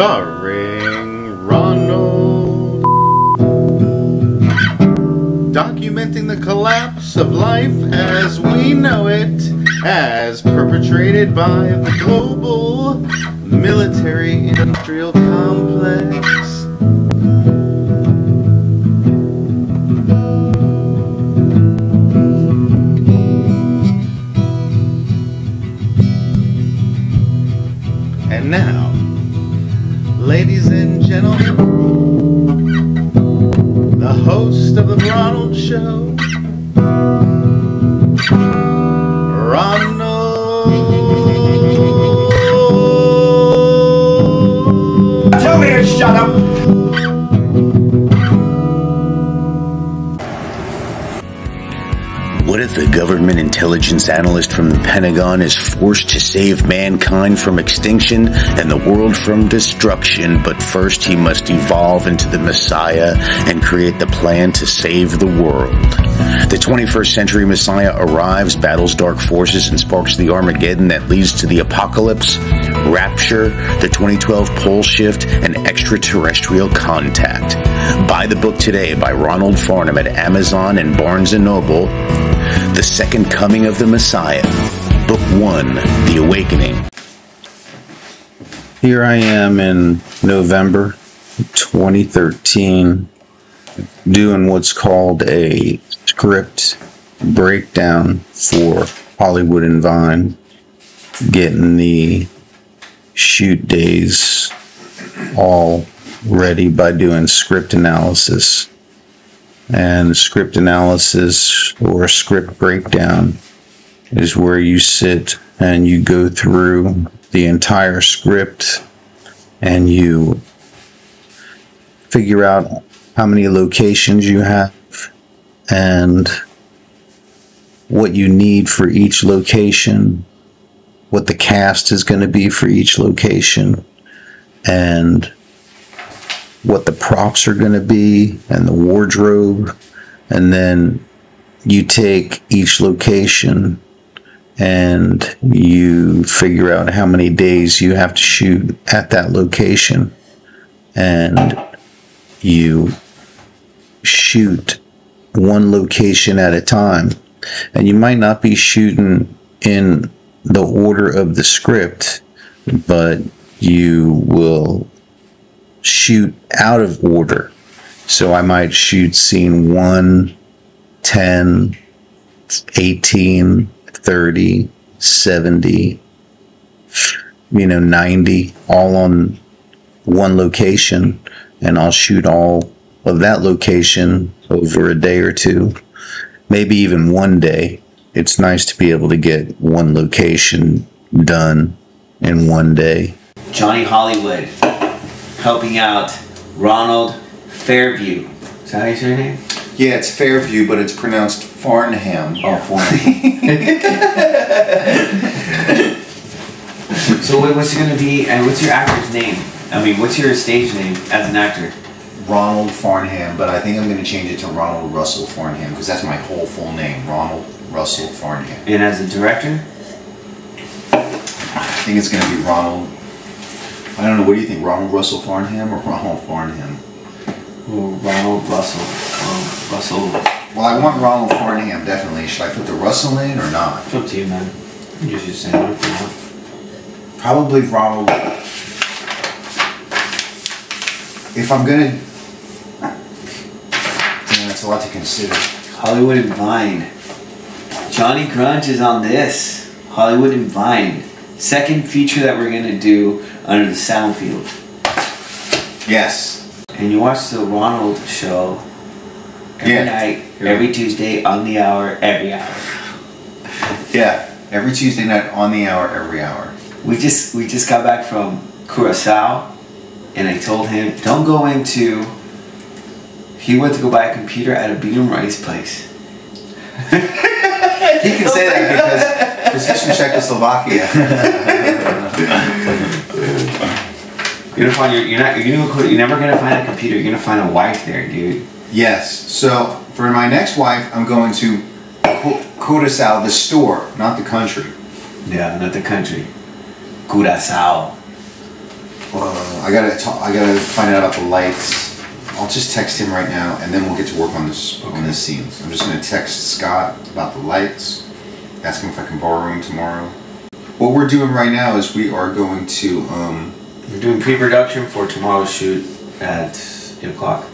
starring Ronald, documenting the collapse of life as we know it, as perpetrated by the global military-industrial complex. And now, ladies and gentlemen, the host of the Ronald Show, Ronald. Tell me to shut up! What if the government intelligence analyst from the Pentagon is forced to save mankind from extinction and the world from destruction, but first he must evolve into the Messiah and create the plan to save the world? The 21st century Messiah arrives, battles dark forces, and sparks the Armageddon that leads to the apocalypse, rapture, the 2012 pole shift, and extraterrestrial contact. Buy the book today by Ronald Farnham at Amazon and Barnes & Noble. The Second Coming of the Messiah, Book 1, The Awakening. Here I am in November 2013 doing what's called a script breakdown for Hollywood and Vine, getting the shoot days all ready by doing script analysis. And script analysis or script breakdown is where you sit and you go through the entire script and you figure out how many locations you have and what you need for each location, what the cast is going to be for each location, and what the props are going to be and the wardrobe. And then you take each location and you figure out how many days you have to shoot at that location, and you shoot one location at a time. And you might not be shooting in the order of the script, but you will shoot out of order. So I might shoot scene 1, 10, 18, 30, 70, 90, all on one location, and I'll shoot all of that location over a day or two, maybe even one day. It's nice to be able to get one location done in one day. Johnny Hollywood helping out Ronald Fairview. Is that how you say your name? Yeah, it's Fairview, but it's pronounced Farnham. Oh, Farnham. So what's it going to be, and what's your actor's name? I mean, what's your stage name as an actor? Ronald Farnham, but I think I'm going to change it to Ronald Russell Farnham, because that's my whole full name, Ronald Russell Farnham. And as a director? I think it's going to be Ronald... I don't know, what do you think, Ronald Russell Farnham or Ronald Farnham? Ooh, Ronald Russell. Russell. Well, I want Ronald Farnham, definitely. Should I put the Russell in or not? It's up to you, man. You just say what you want. Probably Ronald... If I'm going to... Damn, that's a lot to consider. Hollywood and Vine. Johnny Grunge is on this. Hollywood and Vine. Second feature that we're going to do under the sound field. Yes. And you watch the Ronald show every night, every Tuesday, on the hour, every hour. Yeah, every Tuesday night, on the hour, every hour. We just got back from Curacao, and I told him, don't go into... He went to go buy a computer at a bean and rice place. He can say that because he's from Czechoslovakia. You're never gonna find a computer. You're gonna find a wife there, dude. Yes. So for my next wife, I'm going to Curacao, the store, not the country. Yeah, not the country. Curacao. I gotta find out about the lights. I'll just text him right now, and then we'll get to work on this scene. So I'm just gonna text Scott about the lights. Ask him if I can borrow him tomorrow. What we're doing right now is we are going to we're doing pre-production for tomorrow's shoot at 8 o'clock.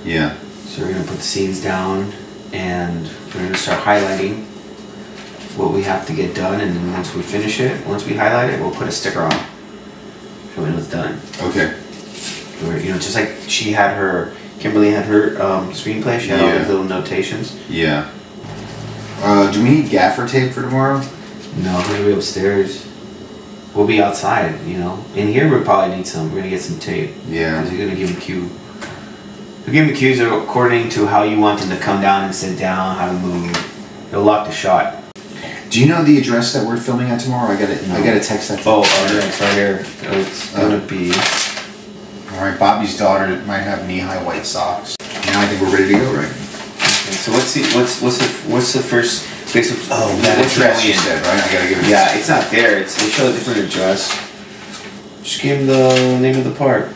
Yeah. So we're gonna put the scenes down, and we're gonna start highlighting what we have to get done, and then once we finish it, once we highlight it, we'll put a sticker on so we know it's done. Okay. Or, you know, just like Kimberly had her screenplay, she had all these little notations. Yeah. Do we need gaffer tape for tomorrow? No, we're gonna be upstairs. We'll be outside, you know. In here, we'll probably need some. We're gonna get some tape. Yeah. Because you're gonna give them cue. You give them cues according to how you want them to come down and sit down, how to move. They'll lock the shot. Do you know the address that we're filming at tomorrow? I gotta text that. It's right here. It's gonna be. All right, Bobby's daughter might have knee-high white socks. Now I think we're ready to go, right? Okay, so what's the first? That address you said, right? I gotta give it. Yeah, it's not there. They show a different address. Just give him the name of the park.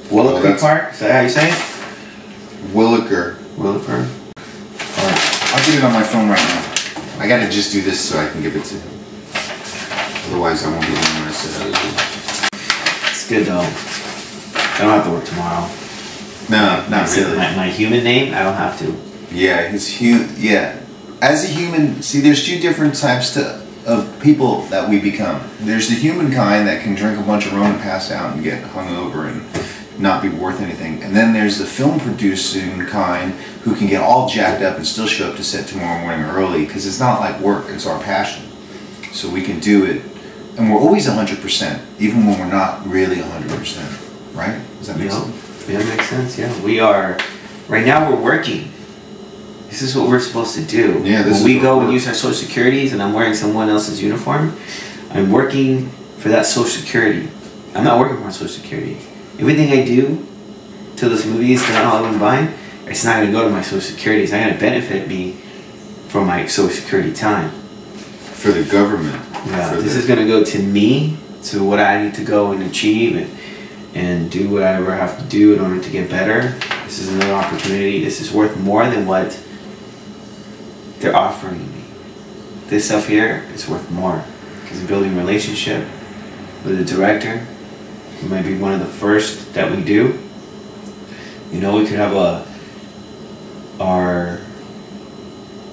Williker Park. Is that how you say it? Williker. Williker. Alright, I'll get it on my phone right now. I gotta just do this so I can give it to him. Otherwise, I won't be doing what I said. It's good though. I don't have to work tomorrow. No, not really. My human name, I don't have to. Yeah, yeah. As a human, see, there's two different types of people that we become. There's the human kind that can drink a bunch of rum and pass out and get hungover and not be worth anything. And then there's the film producing kind who can get all jacked up and still show up to set tomorrow morning early because it's not like work, it's our passion. So we can do it. And we're always 100%, even when we're not really 100%. Right? Does that make sense? Yeah, that makes sense, yeah. We are, right now we're working. This is what we're supposed to do. Yeah, when we go and use our social securities and I'm wearing someone else's uniform, I'm working for that social security. I'm not working for my social security. Everything I do till this movie is done, all I'm buying, it's not going to go to my social security. It's not going to benefit me from my social security time. For the government. Yeah, this is going to go to me, to what I need to go and achieve and do whatever I have to do in order to get better. This is another opportunity. This is worth more than what they're offering me. This stuff here is worth more because I'm building a relationship with a director who might be one of the first that we do. You know, we could have our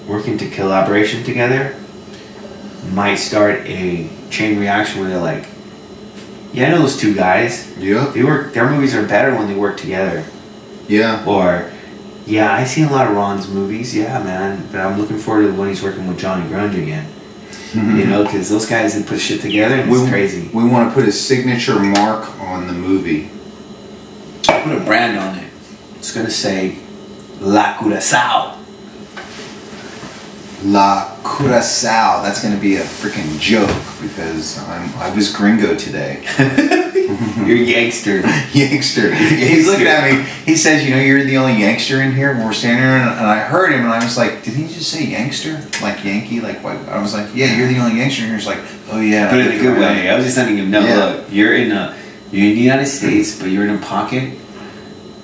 working to collaboration together might start a chain reaction where they're like, yeah, I know those two guys. Yeah. Their movies are better when they work together. Yeah. Or, yeah, I've seen a lot of Ron's movies. Yeah, man. But I'm looking forward to when he's working with Johnny Grunge again. You know, because those guys that put shit together, and it's crazy. We want to put a signature mark on the movie. Put a brand on it. It's going to say La Curaçao. La Curaçao. That's going to be a freaking joke because I was gringo today. You're Yankster. Yankster. He's looking at me. He says, you know, you're the only Yankster in here when we're standing here. And I heard him and I was like, did he just say Yankster? Like Yankee? Like what? I was like, yeah, you're the only Yankster in here. He's like, oh yeah. But in a good way. I was just letting him know, look, you're in the United States, but you're in a pocket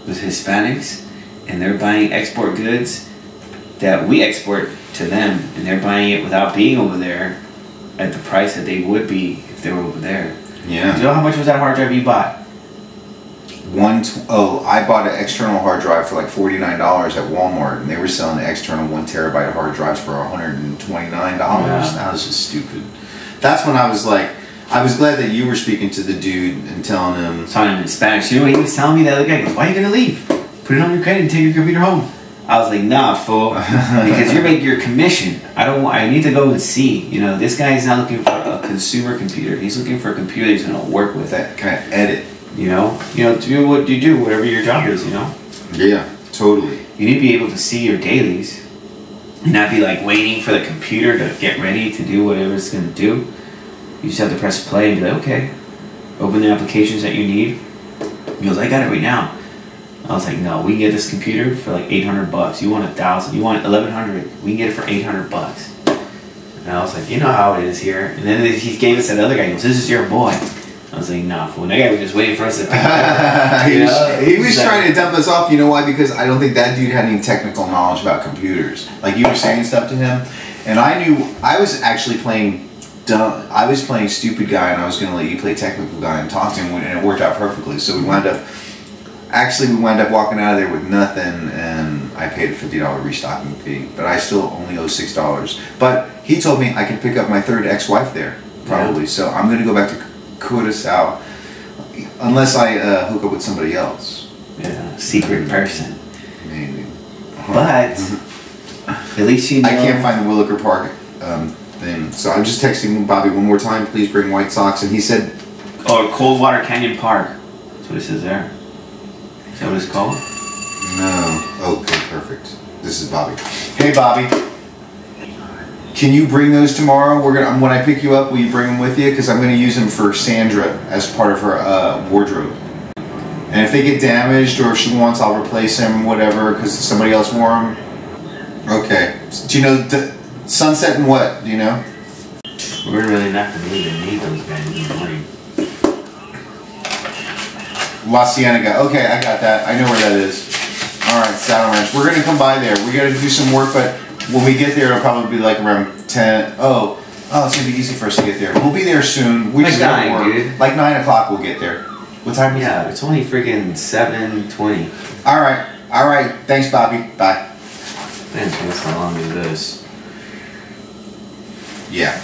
with Hispanics and they're buying export goods that we export to them and they're buying it without being over there at the price that they would be if they were over there. Yeah. Do you know how much was that hard drive you bought? I bought an external hard drive for like $49 at Walmart, and they were selling the external 1 terabyte hard drives for $129. Yeah. That was just stupid. That's when I was like, I was glad that you were speaking to the dude and telling him in Spanish. You know what he was telling me? The other guy goes, "Why are you gonna leave? Put it on your credit and take your computer home." I was like, "Nah, fool, because you're making your commission. I need to go and see. You know, this guy is not looking for a consumer computer. He's looking for a computer he's gonna work with that kind of edit. You know, do what you do, whatever your job is. You know." Yeah, totally. You need to be able to see your dailies, and not be like waiting for the computer to get ready to do whatever it's gonna do. You just have to press play and be like, okay, open the applications that you need. He goes, "I got it right now." I was like, "No, we can get this computer for like $800. You want 1,000? You want 1,100? We can get it for $800." And I was like, "You know how it is here." And then he gave us that other guy. He goes, "This is your boy." I was like, nah, fool. That guy was just waiting for us to pick up. He was trying to dump us off. You know why? Because I don't think that dude had any technical knowledge about computers. Like, you were saying stuff to him, and I was actually playing dumb. I was playing stupid guy, and I was going to let you play technical guy and talk to him, and it worked out perfectly. So we wound up walking out of there with nothing, and I paid a $50 restocking fee, but I still only owe $6. But he told me I could pick up my third ex-wife there, probably. Yeah. So I'm going to go back to Curacao, unless I hook up with somebody else. Yeah, secret person. Maybe. But at least you know. I can't find the Williker Park thing, so I'm just texting Bobby one more time. Please bring white socks, and he said, "Oh, Coldwater Canyon Park." That's what it says there. Is that what it's called? No. Okay, perfect. This is Bobby. Hey, Bobby. Can you bring those tomorrow? When I pick you up, will you bring them with you? Because I'm going to use them for Sandra as part of her wardrobe. And if they get damaged, or if she wants, I'll replace them, whatever, because somebody else wore them. Okay. Do you know sunset and what? Do you know? We're really not going to even need those guys in the morning. La Cienega. Okay, I got that. I know where that is. All right, Saddle Ranch. We're going to come by there. We got to do some work, but when we get there, it'll probably be like around 10. Oh, it's going to be easy for us to get there. We'll be there soon. We just got to work. Dude. Like 9 o'clock we'll get there. What time is it? Yeah, it's only freaking 7:20. All right. Thanks, Bobby. Bye. Man, that's how long is this? Yeah.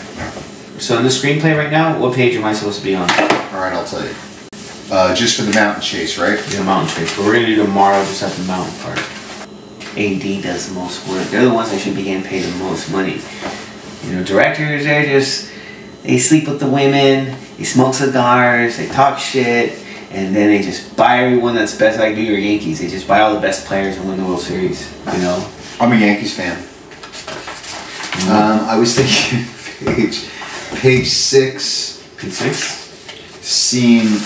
So in the screenplay right now, what page am I supposed to be on? All right, I'll tell you. Just for the mountain chase, right? Yeah, mountain chase. But we're going to do tomorrow just at the mountain part. AD does the most work. They're the ones that should be getting paid the most money. You know, directors, they sleep with the women, they smoke cigars, they talk shit, and then they just buy everyone that's best, like New York Yankees. They just buy all the best players and win the World Series, you know? I'm a Yankees fan. I was thinking page 6. Page 6? Scene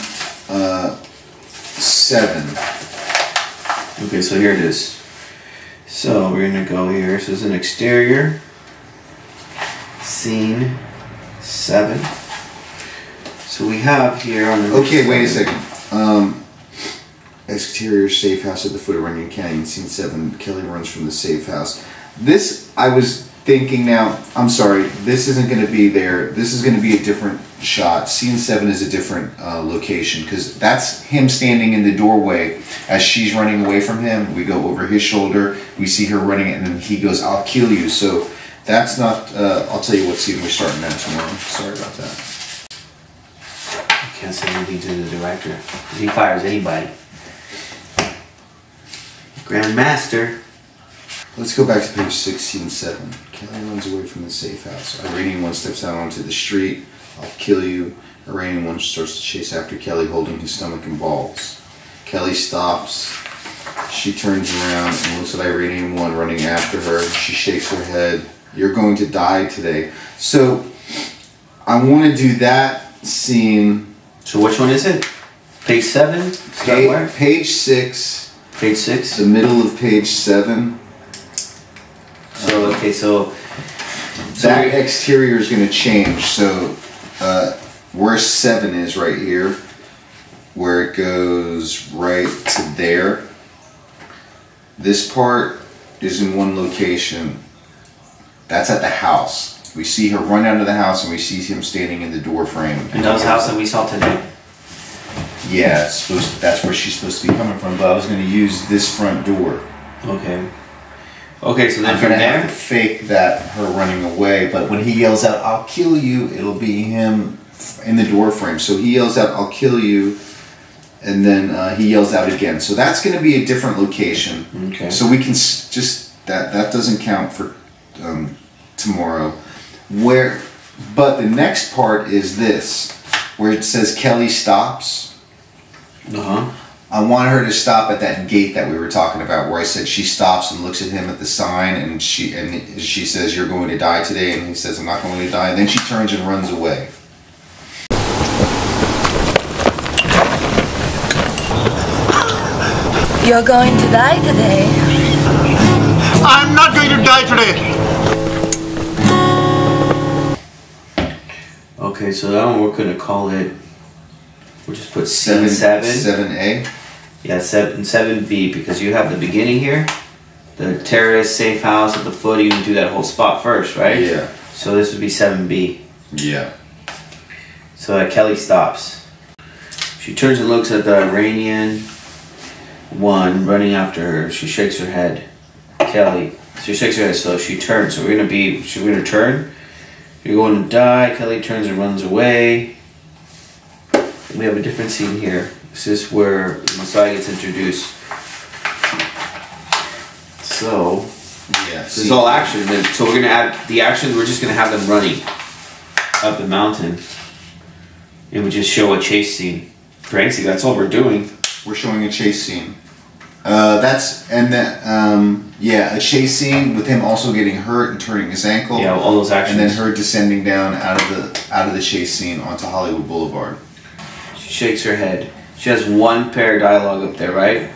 7. Okay, so here it is. So we're gonna go here. This is an exterior. Scene 7. So we have here on the. Okay, wait a second. Exterior safe house at the foot of Runyon Canyon. Scene 7. Kelly runs from the safe house. This, I was thinking now. I'm sorry. This isn't going to be there. This is going to be a different shot. Scene 7 is a different location, because that's him standing in the doorway as she's running away from him. We go over his shoulder. We see her running, and then he goes, "I'll kill you." So that's not. I'll tell you what scene we're starting at tomorrow. Sorry about that. I can't say anything to the director. He fires anybody. Grandmaster. Let's go back to page 16:7. Kelly runs away from the safe house. Iranian one steps out onto the street. "I'll kill you." Iranian one starts to chase after Kelly, holding his stomach and balls. Kelly stops. She turns around and looks at Iranian one running after her. She shakes her head. "You're going to die today." So I want to do that scene. So which one is it? Page 7? Page 6. Page 6? The middle of page 7. So, okay, so that exterior is going to change. So where 7 is right here, where it goes right to there. This part is in one location. That's at the house. We see her run out of the house, and we see him standing in the door frame. And those house that we saw today. Yeah, it's supposed. That's where she's supposed to be coming from. But I was going to use this front door. Okay. Okay, so then I'm from going to there, have to fake that her running away. But when he yells out, "I'll kill you," it'll be him in the door frame. So he yells out, "I'll kill you," and then he yells out again. So that's going to be a different location. Okay. So we can just that doesn't count for tomorrow. But the next part is this, where it says Kelly stops. I want her to stop at that gate that we were talking about, where I said she stops and looks at him at the sign, and she says, "You're going to die today," and he says, "I'm not going to die." And then she turns and runs away. You're going to die today. I'm not going to die today. okay, so that one we're gonna call it We'll just put scene 7. 7A. Yeah, 7B, because you have the beginning here, the terrorist safe house at the foot. You can do that whole spot first, right? Yeah. So this would be 7B. Yeah. So that Kelly stops. She turns and looks at the Iranian one running after her. She shakes her head. Kelly. She shakes her head, so she turns. So we're gonna turn. You're going to die. Kelly turns and runs away. We have a different scene here. This is where Messiah gets introduced. So, Yeah. this is all action. So we're gonna add the action. We're just gonna have them running up the mountain, and we just show a chase scene. Right? See, that's all we're doing. We're showing a chase scene. Yeah, a chase scene with him also getting hurt and turning his ankle. Yeah, all those actions. And then her descending down out of the chase scene onto Hollywood Boulevard. She shakes her head. She has one pair of dialogue up there, right?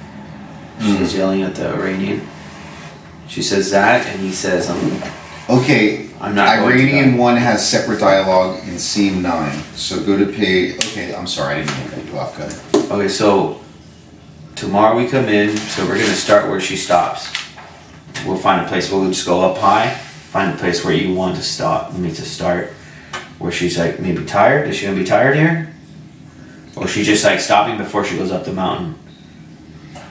She's yelling at the Iranian. She says that, and he says, Okay, I'm not going to Iranian die. one has separate dialogue in scene 9. So go to page. Okay, I'm sorry, I didn't mean to cut you off. Go ahead. Okay, so tomorrow we come in, so we're gonna start where she stops. We'll find a place. We'll just go up high, find a place where you want to stop. Me to start, where she's like maybe tired. Is she gonna be tired here, or is she just like stopping before she goes up the mountain?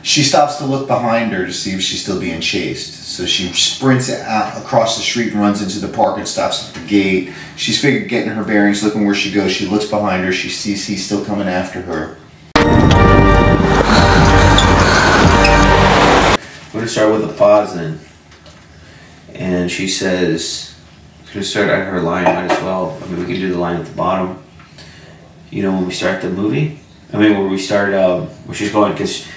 She stops to look behind her to see if she's still being chased. So she sprints out across the street and runs into the park and stops at the gate. She's figured getting her bearings, looking where she goes. She looks behind her. She sees he's still coming after her. We're gonna start with a pause then. And she says, we're gonna start at her line, might as well. I mean, we can do the line at the bottom. You know, when we start the movie? I mean, where we start, where she's going, because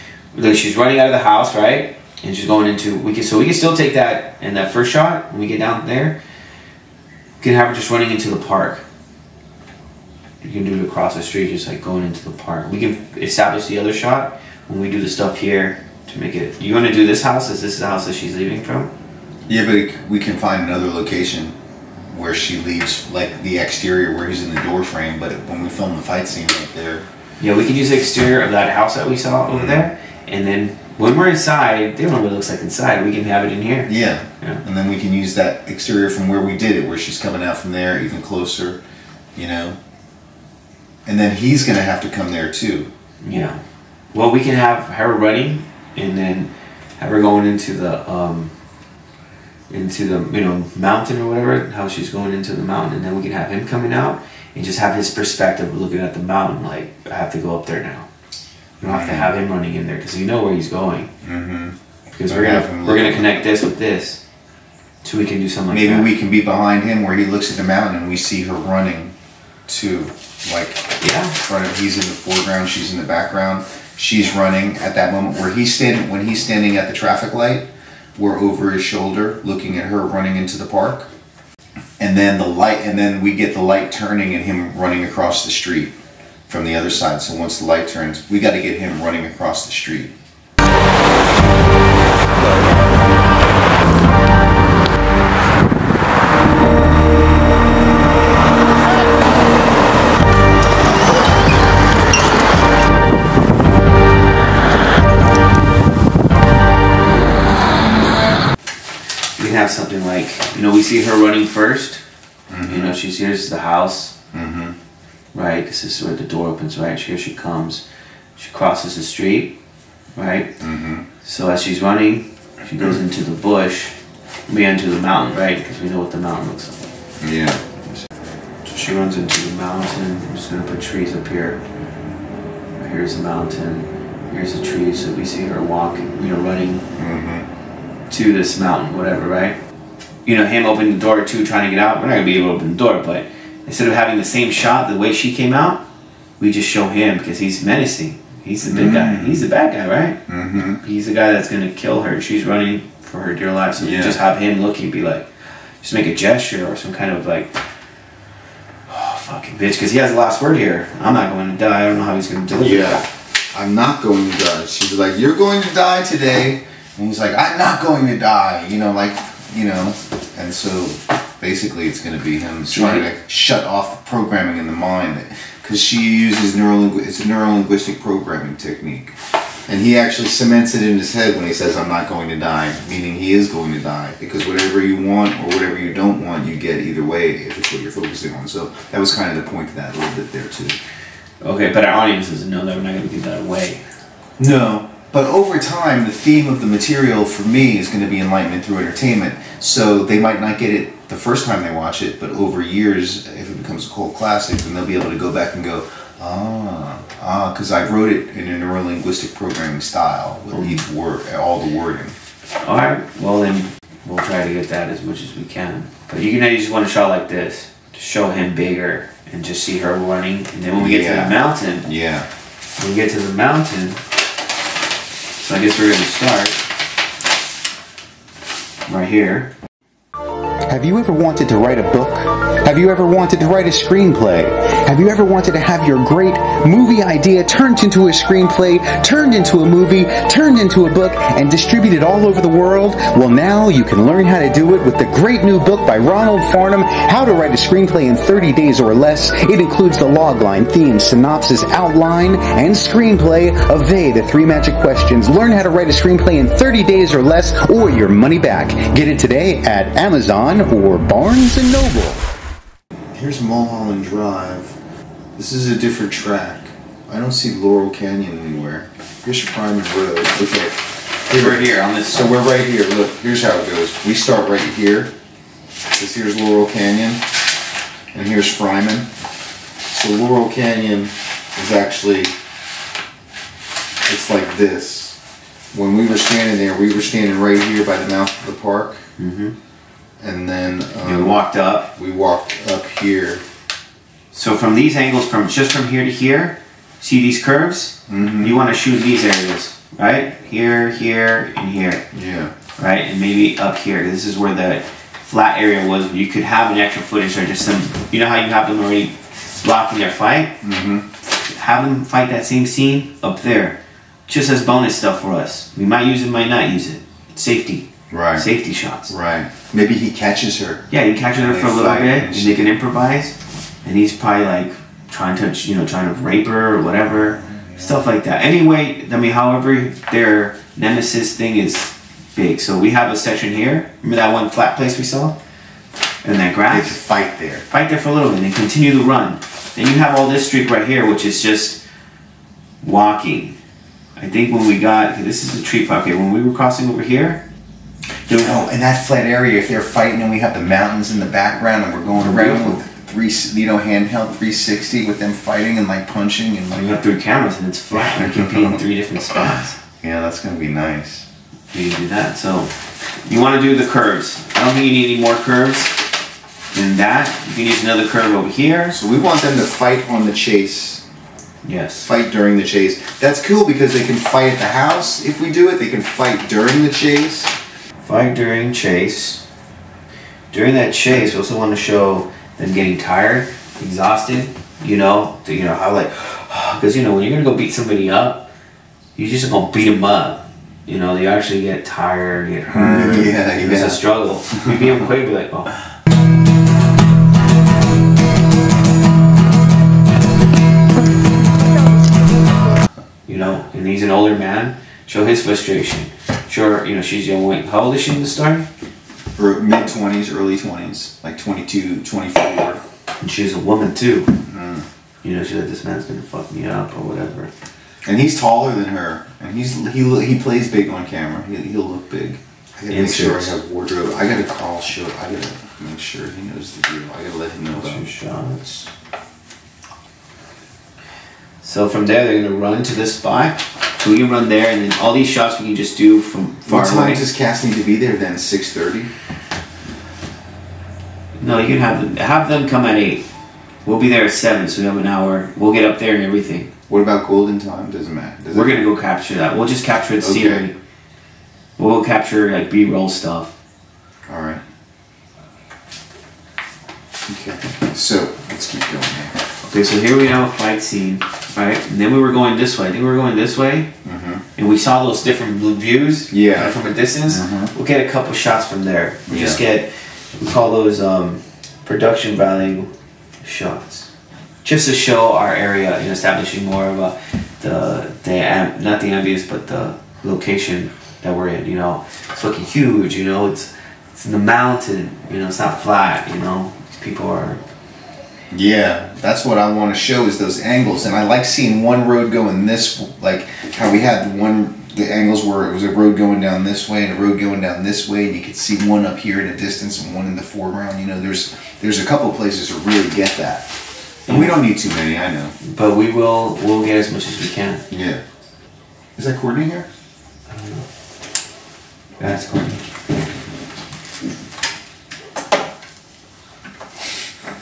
she's running out of the house, right? And she's going into, we can still take that in that first shot, when we get down there. We can have her just running into the park. You can do it across the street, just like going into the park. We can establish the other shot when we do the stuff here. To make it, you want to do this house? Is this the house that she's leaving from? Yeah, but we can find another location where she leaves, like the exterior where he's in the door frame. But when we film the fight scene right there, Yeah, we can use the exterior of that house that we saw over there, and then when we're inside, they don't know what it looks like inside. We can have it in here. yeah, Yeah. and then we can use that exterior from where we did it, where she's coming out from there, even closer, you know. And then he's gonna have to come there too. Yeah. Well, we can have her running, and then have her going into the mountain or whatever. How she's going into the mountain, and then we can have him coming out and just have his perspective looking at the mountain. Like, I have to go up there now. We don't have to have him running in there because we know where he's going. Mm-hmm. Because we're gonna connect this with this, so we can do something like Maybe that. we can be behind him where he looks at the mountain and we see her running too. Like, Yeah. in front of, he's in the foreground, she's in the background. She's running at that moment where when he's standing at the traffic light, we're over his shoulder looking at her running into the park. And then we get the light turning and him running across the street from the other side. So once the light turns, we got to get him running across the street. We can have something like, we see her running first. Mm-hmm. Here's the house. Mm-hmm. Right? This is where the door opens, right? Here she comes. She crosses the street, right? Mm-hmm. So as she's running, she goes into the bush. We enter the mountain, right? Because we know what the mountain looks like. Yeah. So she runs into the mountain. I'm just going to put trees up here. Here's the mountain. Here's the trees. So we see her walking, running to this mountain, whatever, right? Him opening the door too, trying to get out. We're not going to be able to open the door, but instead of having the same shot the way she came out, we just show him because he's menacing. He's the big guy. He's the bad guy, right? Mm-hmm. He's the guy that's going to kill her. She's running for her dear life. So we just have him looking, be like, just make a gesture or some kind of like, oh, fucking bitch, because he has the last word here. I'm not going to die. I don't know how he's going to deliver that. I'm not going to die. She's like, you're going to die today. And he's like, I'm not going to die. And so basically it's going to be him trying to shut off the programming in the mind because she uses it's a neuro-linguistic programming technique. And he actually cements it in his head when he says, I'm not going to die, meaning he is going to die. Because whatever you want or whatever you don't want, you get either way if it's what you're focusing on. So that was kind of the point of that a little bit there too. Okay, but our audience doesn't know that we're not going to give that away. No, but over time, the theme of the material for me is going to be enlightenment through entertainment. So they might not get it the first time they watch it, but over years, if it becomes a cult classic, then they'll be able to go back and go, because I wrote it in a neuro-linguistic programming style with each word, all the wording. All right, well then we'll try to get that as much as we can. But you just want a shot like this to show him bigger and just see her running. And then when we get to the mountain, when we get to the mountain, so I guess we're going to start right here. Have you ever wanted to write a book? Have you ever wanted to write a screenplay? Have you ever wanted to have your great movie idea turned into a screenplay, turned into a movie, turned into a book, and distributed all over the world? Well, now you can learn how to do it with the great new book by Ronald, How to Write a Screenplay in 30 Days or Less. It includes the logline, theme, synopsis, outline, and screenplay of the 3 magic questions. Learn how to write a screenplay in 30 days or less, or your money back. Get it today at Amazon or Barnes & Noble. Here's Mulholland Drive. This is a different track. I don't see Laurel Canyon anywhere. Here's Fryman Road. Okay. We're here on this. So we're right here. Look, here's how it goes. We start right here. Here's Laurel Canyon. And here's Fryman. So Laurel Canyon is actually, it's like this. When we were standing there, we were standing right here by the mouth of the park. Mm-hmm. And then we walked up. We walked up here. So from these angles, from here to here, see these curves? Mm-hmm. You want to shoot these areas, right? Here, here, and here. Yeah. Right, and maybe up here. This is where the flat area was. You could have an extra footage or just some. You know how you have them already blocking their fight? Mm-hmm. Have them fight that same scene up there, just as bonus stuff for us. We might use it, might not use it. Safety. Right. Safety shots. Right. Maybe he catches her. Yeah, he catches her for a little bit, and they can improvise. And he's probably like trying to rape her or whatever, stuff like that. Anyway, I mean, however, their nemesis thing is big. So we have a section here. Remember that one flat place we saw? And that grass. They fight there. Fight there for a little bit, and then continue to run. Then you have all this streak right here, which is just walking. I think when we got this is the tree park. Okay, when we were crossing over here. In that flat area, if they're fighting and we have the mountains in the background and we're going around with handheld 360 with them fighting and like punching and you have 3 cameras and it's flat. You can be in 3 different spots. Yeah, that's gonna be nice. You can do that. So you want to do the curves. I don't think you need any more curves than that. You can use another curve over here. So we want them to fight on the chase. Yes. Fight during the chase. That's cool because they can fight at the house if we do it. They can fight during the chase. Fight during chase. During that chase, we also want to show them getting tired, exhausted. How because when you're gonna go beat somebody up, you just gonna beat them up. They actually get tired, get hurt. Yeah. It's a struggle. You beat them quick, be like, oh. And he's an older man. Show his frustration. Sure, she's young. How old is she in the story? Mid-20s, early 20s, like 22, 24. And she's a woman too. Mm. She's like, this man's gonna fuck me up or whatever. And he's taller than her, and he plays big on camera. He'll look big. I gotta make sure I have wardrobe. I gotta call show. I gotta make sure he knows the deal. I gotta let him know about shots. So from there, they're gonna run to this spot. So we can run there, and then all these shots we can just do from far away. What time does cast need to be there then? 6:30. No, you can have them come at 8. We'll be there at 7, so we have an hour. We'll get up there and everything. What about golden time? Doesn't matter. We're gonna go capture that. We'll just capture the scenery. We'll capture like B-roll stuff. All right. Okay. So let's keep going here. Okay, so here we have a fight scene, right? And then we were going this way. I think we were going this way, and we saw those different views. Yeah. From a distance. We'll get a couple shots from there. We just get. We call those production value shots. just to show our area and establishing more of not the ambience, but the location that we're in. You know, it's fucking huge. You know, it's in the mountain. You know, it's not flat. You know, people are. Yeah, that's what I want to show is those angles, and I like seeing one road going this, like how we had the angles where it was a road going down this way and a road going down this way, and you could see one up here in the distance and one in the foreground. You know, there's a couple of places to really get that, and we don't need too many. I know, but we'll get as much as we can. Yeah. Is that Courtney here? I don't know. That's Courtney.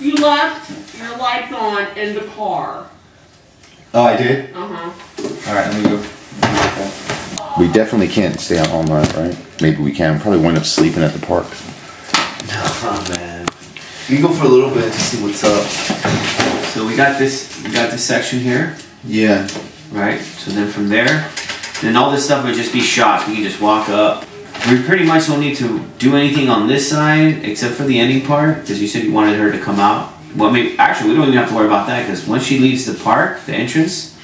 You left your lights on in the car. Oh, I did? Uh-huh. All right, let me go. We definitely can't stay out all night, right? Maybe we can. Probably wind up sleeping at the park. Oh man. We can go for a little bit to see what's up. So we got this section here. Yeah. Right? So then from there, then all this stuff would just be shots. We can just walk up. We pretty much don't need to do anything on this side except for the ending part, because you said you wanted her to come out. Well, maybe actually we don't even have to worry about that, because once she leaves the park, the entrance,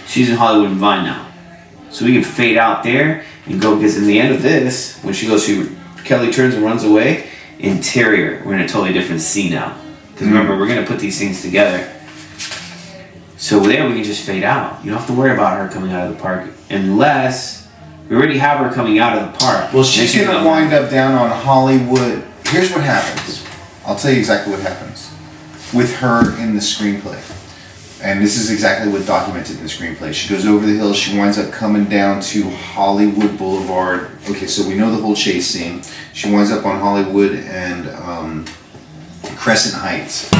she's in Hollywood and Vine now. So we can fade out there and go, because in the end of this, when she goes, Kelly turns and runs away. Interior, we're in a totally different scene now. Because remember, we're gonna put these things together. So there we can just fade out. You don't have to worry about her coming out of the park unless. We already have her coming out of the park. Well, she's going to wind up down on Hollywood. Here's what happens. I'll tell you exactly what happens with her in the screenplay. And this is exactly what documented in the screenplay. She goes over the hill. She winds up coming down to Hollywood Boulevard. Okay, so we know the whole chase scene. She winds up on Hollywood and Crescent Heights.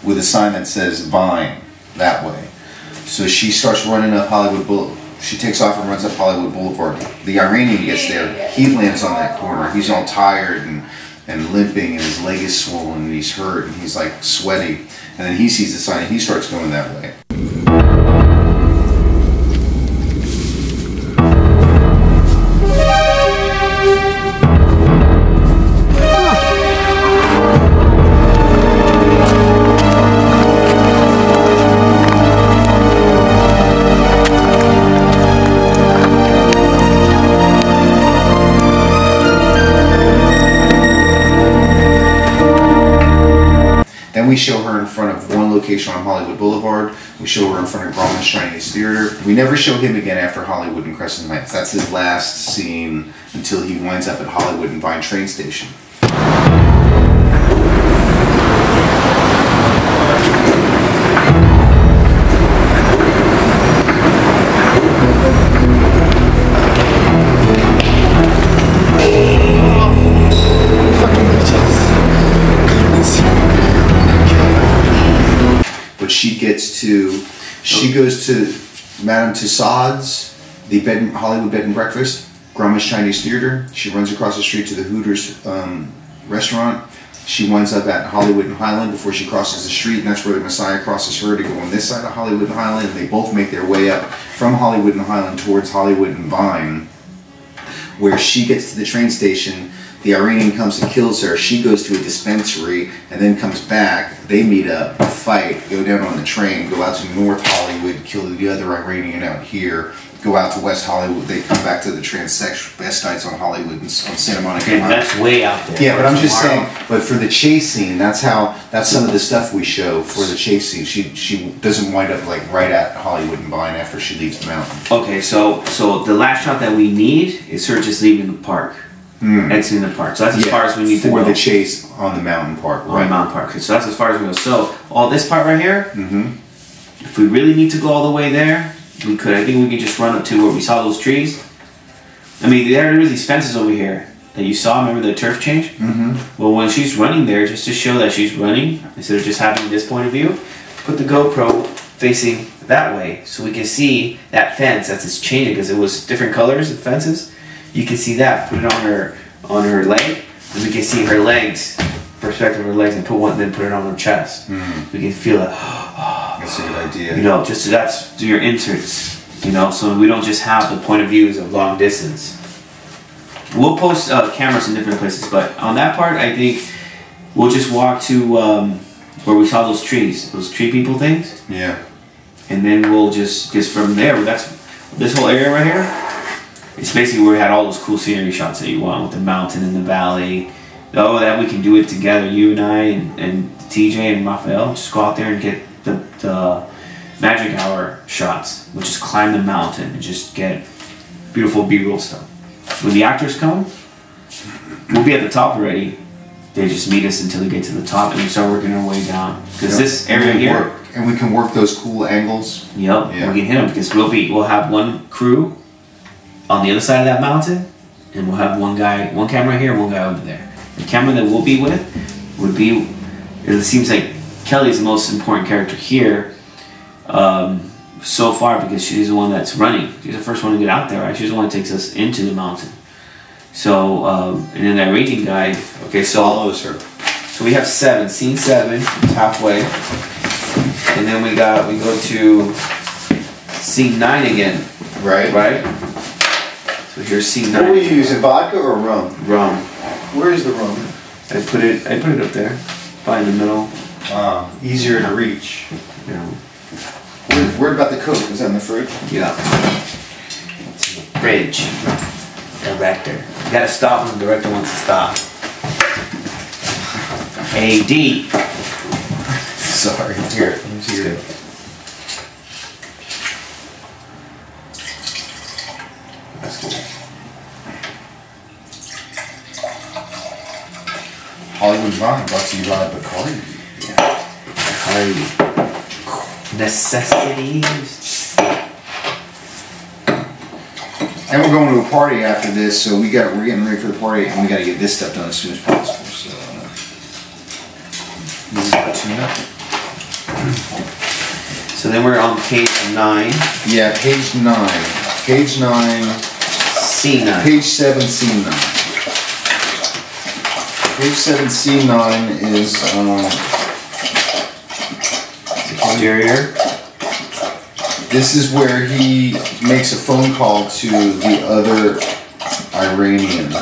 With a sign that says Vine that way. So she starts running up Hollywood Boulevard. She takes off and runs up Hollywood Boulevard. The Iranian gets there. He lands on that corner. He's all tired and limping, and his leg is swollen, and he's hurt, and he's like sweaty. And then he sees the sign and he starts going that way. Then we show her in front of one location on Hollywood Boulevard. We show her in front of Grauman's Chinese Theater. We never show him again after Hollywood and Crescent Heights. That's his last scene until he winds up at Hollywood and Vine train station. But she goes to Madame Tussauds, the Hollywood Bed and Breakfast, Grauman's Chinese Theater. She runs across the street to the Hooters restaurant. She winds up at Hollywood and Highland before she crosses the street, and that's where the Messiah crosses her to go on this side of Hollywood and Highland. And they both make their way up from Hollywood and Highland towards Hollywood and Vine, where she gets to the train station. The Iranian comes and kills her. She goes to a dispensary and then comes back. They meet up, fight, go down on the train, go out to North Hollywood, kill the other Iranian out here, go out to West Hollywood. They come back to the transvestites on Hollywood and on Santa Monica. Okay, that's way out there. Yeah, but I'm just saying. But for the chase scene, that's some of the stuff we show for the chase scene. She doesn't wind up like right at Hollywood and Vine after she leaves the mountain. Okay, so the last shot that we need is her just leaving the park. Exiting the park. So that's as far as we need to go. For the chase on the mountain park. On the mountain park. So that's as far as we go. So all this part right here, if we really need to go all the way there, we could. I think we could just run up to where we saw those trees. I mean, there are these fences over here that you saw. Remember the turf change? Mm-hmm. Well, when she's running there, just to show that she's running, instead of just having this point of view, put the GoPro facing that way so we can see that fence as it's changing, because it was different colors of fences. You can see that. Put it on her leg, and we can see her legs, perspective of her legs, and then put it on her chest. We can feel it. That's a good idea. You know, just that's do your inserts. You know, so we don't just have the point of views of long distance. We'll post cameras in different places, but on that part, I think we'll just walk to where we saw those tree people things. Yeah. And then we'll just from there, that's this whole area right here. It's basically where we had all those cool scenery shots that you want with the mountain and the valley. Oh, that we can do it together, you and I and TJ and Raphael. Just go out there and get the magic hour shots. We'll just climb the mountain and just get beautiful B-roll stuff. When the actors come, we'll be at the top already. They just meet us until we get to the top and we start working our way down. Because this area here, and we can work those cool angles. Yep, yeah. We can hit them because we'll have one crew on the other side of that mountain, and we'll have one camera here, and one guy over there. The camera that we'll be with would be. It seems like Kelly's the most important character here so far, because she's the one that's running. She's the first one to get out there, right? She's the one that takes us into the mountain. So, and then that raging guy. Okay, so follows her. So we have scene 7, it's halfway, and then we go to scene 9 again. Right. So here's scene 9. What were you using, vodka or rum? Rum. Where is the rum? I put it up there, probably in the middle. Easier to reach. Yeah. Where about the Coke? Is that in the fridge? Yeah. It's in the fridge. Director. You gotta stop when the director wants to stop. AD. Sorry. Here, let me see it. That's cool. Hollywood Vine brought to you by Bacardi. Yeah. Bacardi. Necessities. And we're going to a party after this, so we're getting ready for the party, and we got to get this stuff done as soon as possible. So this is the tune-up. So then we're on page 9. Yeah, page 9. Page 9. Scene 9. Page 7, scene 9. Page 7, scene 9 is exterior. This is where he makes a phone call to the other Iranian.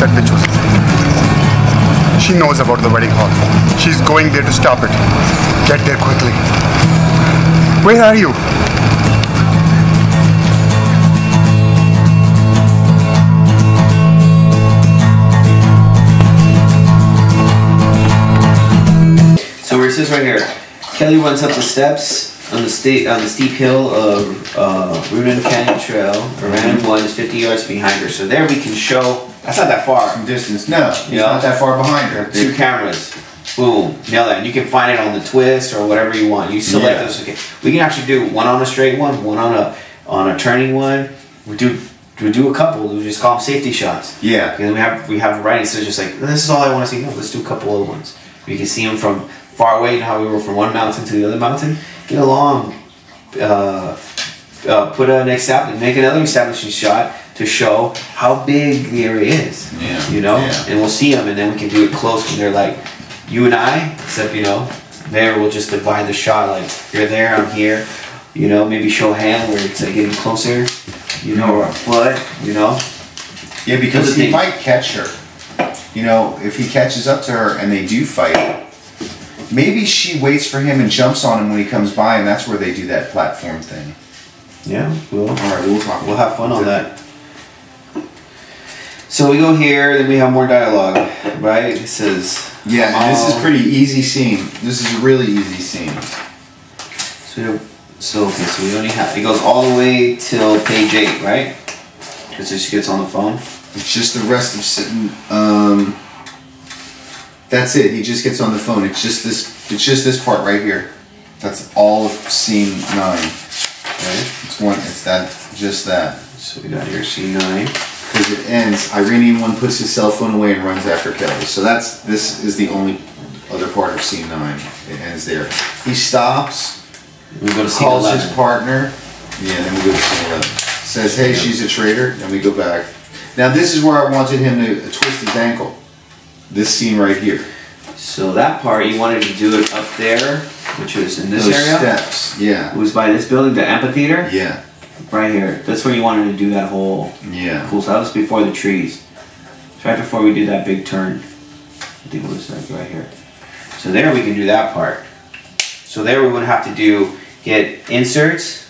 That bitch was. She knows about the wedding hall. She's going there to stop it. Get there quickly. Where are you? So where it says right here, Kelly runs up the steps on the steep hill of Ronald Canyon Trail. Around 1 is 50 yards behind her. So there we can show. That's not that far. Some distance. No, it's not that far behind her. 2 cameras. Boom. Nail that. And you can find it on the twist or whatever you want. You select those. Okay. We can actually do one on a straight one on a turning one. We do a couple. We just call them safety shots. Yeah. And then we have variety. So it's just like, this is all I want to see. No, let's do a couple other ones. You can see them from far away. You know how we were from one mountain to the other mountain. Get along. Put an make another establishing shot. to show how big the area is. Yeah. You know, Yeah. and we'll see them, and then we can do it close when they're like you and I, except you know, there we'll just divide the shot. Like you're there, I'm here. You know, maybe show a hand where it's like getting closer. You know, or a foot. You know. Yeah, because he might catch her. You know, if he catches up to her and they do fight, maybe she waits for him and jumps on him when he comes by, and that's where they do that platform thing. Yeah, we'll. All right, we'll talk. We'll have fun on that. So we go here, then we have more dialogue, right? It says. Yeah, and this is pretty easy scene. This is a really easy scene. So we only have. It goes all the way till page 8, right? Because she gets on the phone. It's just the rest of sitting. That's it. He just gets on the phone. It's just this. It's just this part right here. That's all of scene 9. Right. It's one. It's that. Just that. So we got here scene 9. Because it ends. Iranian one puts his cell phone away and runs after Kelly. So this is the only other part of scene 9. It ends there. He stops. We go to scene calls 11. his partner. Yeah, then we go to scene 11. Says, hey, she's a traitor. Then we go back. Now this is where I wanted him to twist his ankle. This scene right here. So that part you wanted to do it up there, which was in this Those area. steps. Yeah. It was by this building, the amphitheater. Yeah. Right here. That's where you wanted to do that whole. Yeah. Cool. So that was before the trees. It's right before we did that big turn. I think it was like right here. So there we can do that part. So there we would have to get inserts.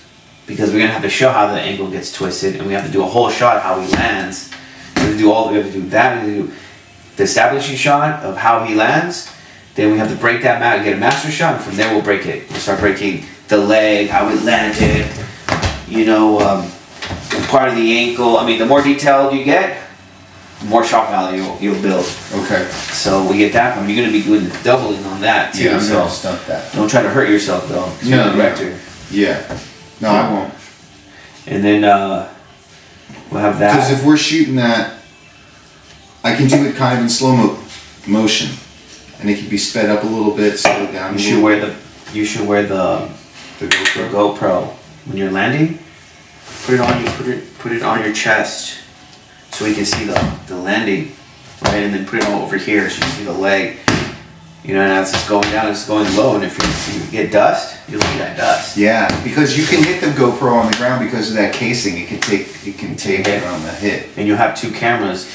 Because we're gonna have to show how the angle gets twisted, and we have to do a whole shot how he lands. We have to do we have to do that. We have to do the establishing shot of how he lands. Then we have to break that mat and get a master shot, and from there we'll break it. We'll start breaking the leg, how it landed. You know, part of the ankle. I mean, the more detailed you get, the more shock value you'll build. Okay. So we get that one. You're gonna be doing doubling on that too. Yeah, I'm so gonna stunt that. don't try to hurt yourself though. No, You're the director. Yeah. No, I won't. And then we'll have that. Because if we're shooting that, I can do it kind of in slow motion, and it can be sped up a little bit, slow down. You should wear the GoPro when you're landing. Put it on your chest so we can see the landing, right? And then put it over here so you can see the leg. You know, and as it's going down, it's going low, and if you get dust, you'll see that dust. Yeah, because you can hit the GoPro on the ground because of that casing. It can take it on the hit. And you'll have 2 cameras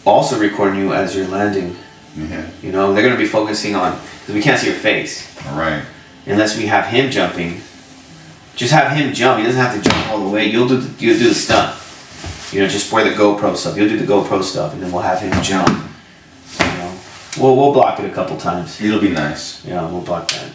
also recording you as you're landing. Yeah. You know, they're going to be focusing on, because we can't see your face. All right. Unless we have him jumping. Just have him jump. He doesn't have to jump all the way. You'll do the stunt. You know, just wear the GoPro stuff. You'll do the GoPro stuff, and then we'll have him jump. You know, we'll block it a couple times. It'll be nice. Yeah, we'll block that.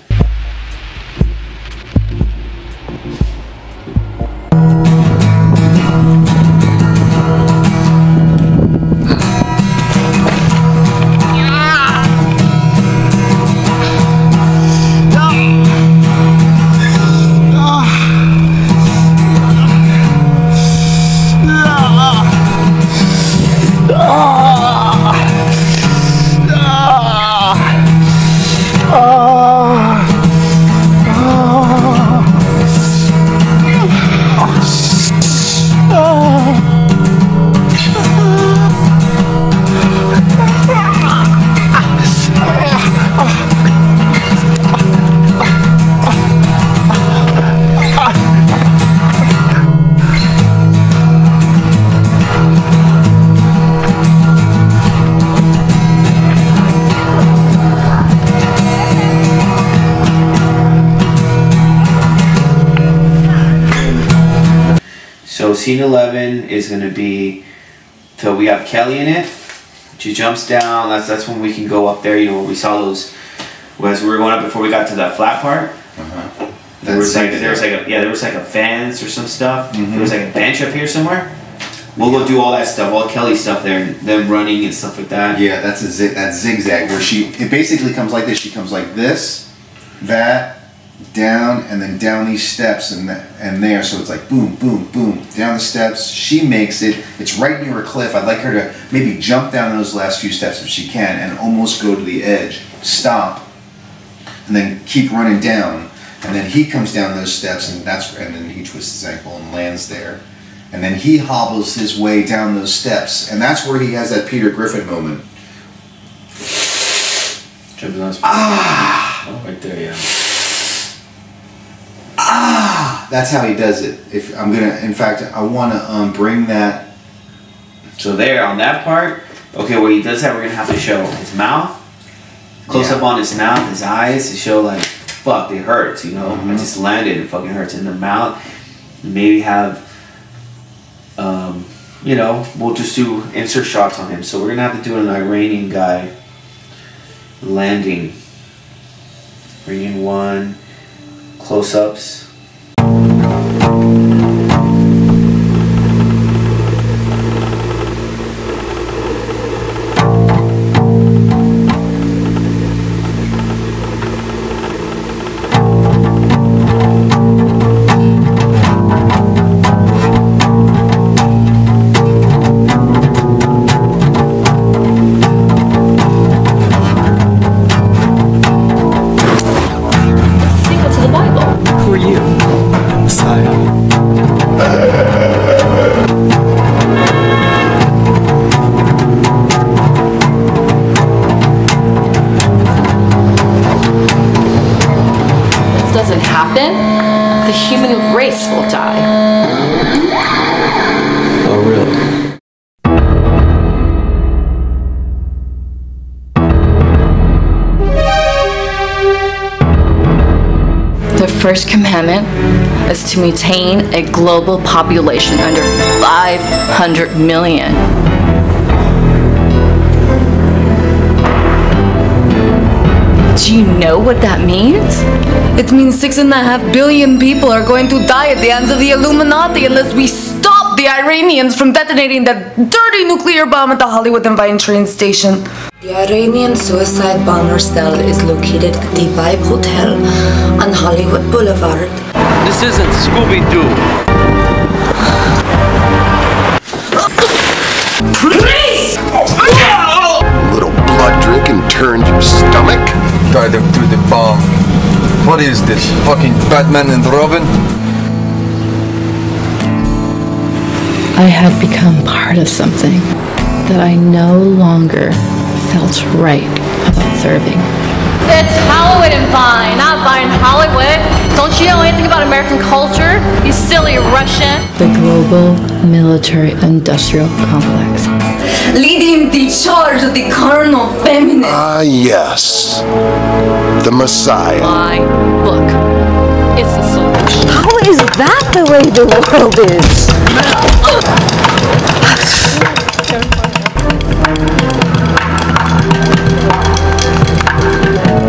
So scene 11 is going to be, so we have Kelly in it. She jumps down. That's when we can go up there. You know, we saw those as we were going up before we got to that flat part. There was like a fence or some stuff. There was like a bench up here somewhere. We'll go do all that stuff, all Kelly's stuff there, them running and stuff like that. Yeah, that's that zigzag where it basically comes like this. She comes like this, that, down, and then down these steps and there. So it's like boom, boom, boom, down the steps. She makes it. It's right near a cliff. I'd like her to maybe jump down those last few steps if she can and almost go to the edge, stop, and then keep running down. And then he comes down those steps, and then he twists his ankle and lands there. And then he hobbles his way down those steps. And that's where he has that Peter Griffin moment. Ah! Oh, right there, yeah. Ah! That's how he does it. If I'm gonna, in fact, I want to bring that. So there, on that part, okay, where he does that, we're gonna have to show his mouth, close up on his mouth, his eyes, to show like, fuck, it hurts, you know. I just landed, it fucking hurts in the mouth. Maybe have, you know, we'll just do insert shots on him. So we're gonna have to do an Iranian guy landing. Iranian one, close-ups. The human race will die. Oh, really? The first commandment is to maintain a global population under 500 million. Do you know what that means? It means 6.5 billion people are going to die at the hands of the Illuminati unless we stop the Iranians from detonating that dirty nuclear bomb at the Hollywood and Vine train station. The Iranian suicide bomber cell is located at the Vibe Hotel on Hollywood Boulevard. This isn't Scooby-Doo. Please! Little blood drink and turned your stomach? Guide them through the bomb. What is this? Fucking Batman and Robin? I had become part of something that I no longer felt right about serving. It's Hollywood and Vine, not Vine Hollywood. Don't you know anything about American culture? You silly Russian. The global military-industrial complex. Leading the charge of the carnal feminist. Ah, yes. The Messiah. My book is the solution. How is that the way the world is?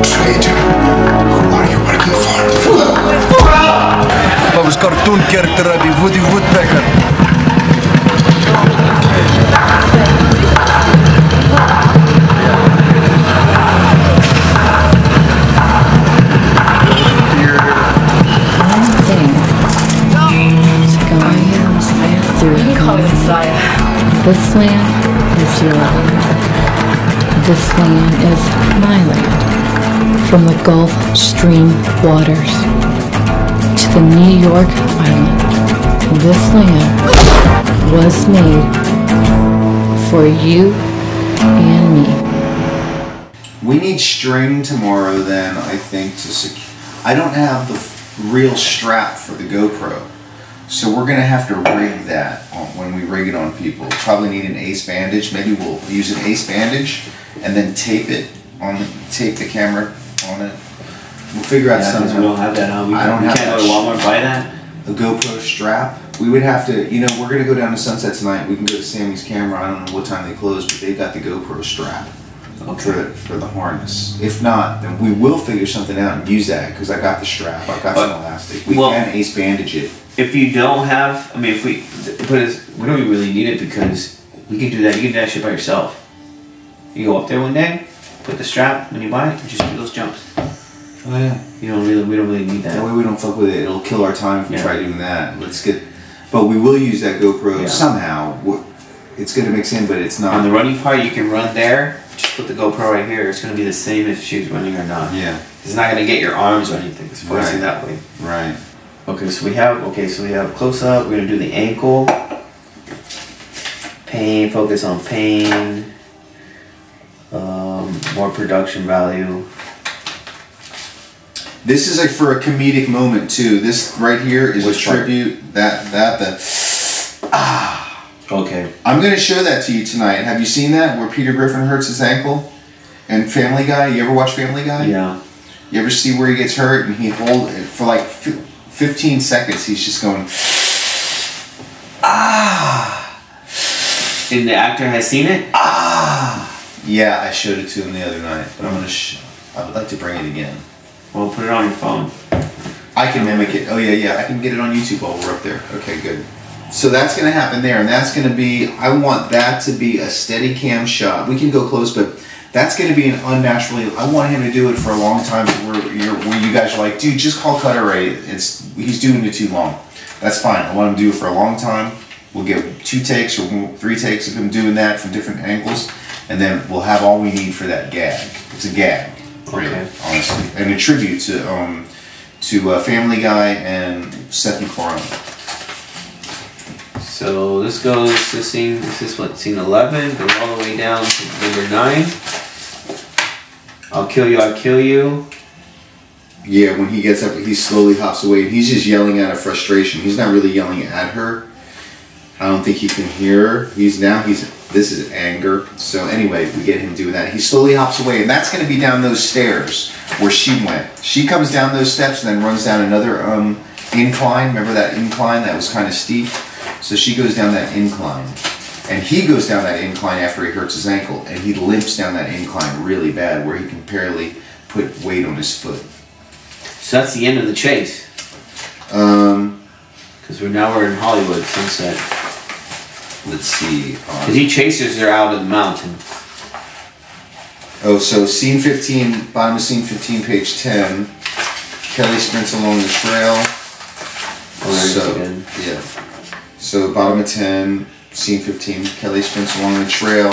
Traitor. Who are you working for? If I was cartoon character, I'd be Woody Woodpecker. This land is your land. This land is my land. From the Gulf Stream waters to the New York Island, this land was made for you and me. We need string tomorrow then, I think, to secure. I don't have the real strap for the GoPro. So we're going to have to rig that when we rig it on people. Probably need an ace bandage. Maybe we'll use an ace bandage and then tape it on tape the camera on it. We'll figure out something. We don't have that. I don't have can't go to Walmart buy that. A GoPro strap. We would have to. You know, we're going to go down to Sunset tonight. We can go to Sammy's Camera. I don't know what time they close, but they've got the GoPro strap. Okay. For the harness. If not, then we will figure something out and use that because I got the strap. I got some elastic. We can ace bandage it. If you don't have, I mean, if we don't really need it because we can do that. You can do that shit by yourself. You go up there one day, put the strap when you buy it, and just do those jumps. Oh yeah. We don't really need that. That way we don't fuck with it. It'll kill our time if we try doing that. But we will use that GoPro somehow. It's going to mix in, but it's not. On the running part, you can run there. Just put the GoPro right here. It's going to be the same if she's running or not. Yeah. It's not going to get your arms or anything. It's forcing that way. Right. Okay, so we have close up. We're going to do the ankle. Pain, focus on pain. More production value. This is like for a comedic moment too. This right here is Which a tribute. Okay. I'm going to show that to you tonight. Have you seen that where Peter Griffin hurts his ankle? And Family Guy. You ever watch Family Guy? Yeah. You ever see where he gets hurt and he hold it for like 15 seconds? He's just going. And the actor has seen it. Yeah, I showed it to him the other night, but I would like to bring it again. Well, put it on your phone. I can mimic it. Oh yeah, I can get it on YouTube while we're up there. Okay, good. So that's going to happen there, and that's going to be. I want that to be a steady cam shot. We can go close, but that's going to be an unnaturally. I want him to do it for a long time, where you guys are like, dude, just call cut already. He's doing it too long. That's fine. I want him to do it for a long time. We'll get 2 takes or 3 takes of him doing that from different angles, and then we'll have all we need for that gag. It's a gag, really, honestly, and a tribute to Family Guy and Seth MacFarlane. So this goes to scene. This is what, scene 11, goes all the way down to number 9. I'll kill you. I kill you. Yeah, when he gets up, he slowly hops away, and he's just yelling out of frustration. He's not really yelling at her. I don't think he can hear her. This is anger. So anyway, we get him doing that. He slowly hops away, and that's going to be down those stairs where she went. She comes down those steps and then runs down another incline. Remember that incline that was kind of steep? So she goes down that incline. And he goes down that incline after he hurts his ankle, and he limps down that incline really bad where he can barely put weight on his foot. So that's the end of the chase. Because we're in Hollywood, Sunset. Let's see. Because he chases her out of the mountain. Oh, so scene 15, bottom of scene 15, page 10. Kelly sprints along the trail. Yeah. So bottom of 10, scene 15, Kelly sprints along the trail,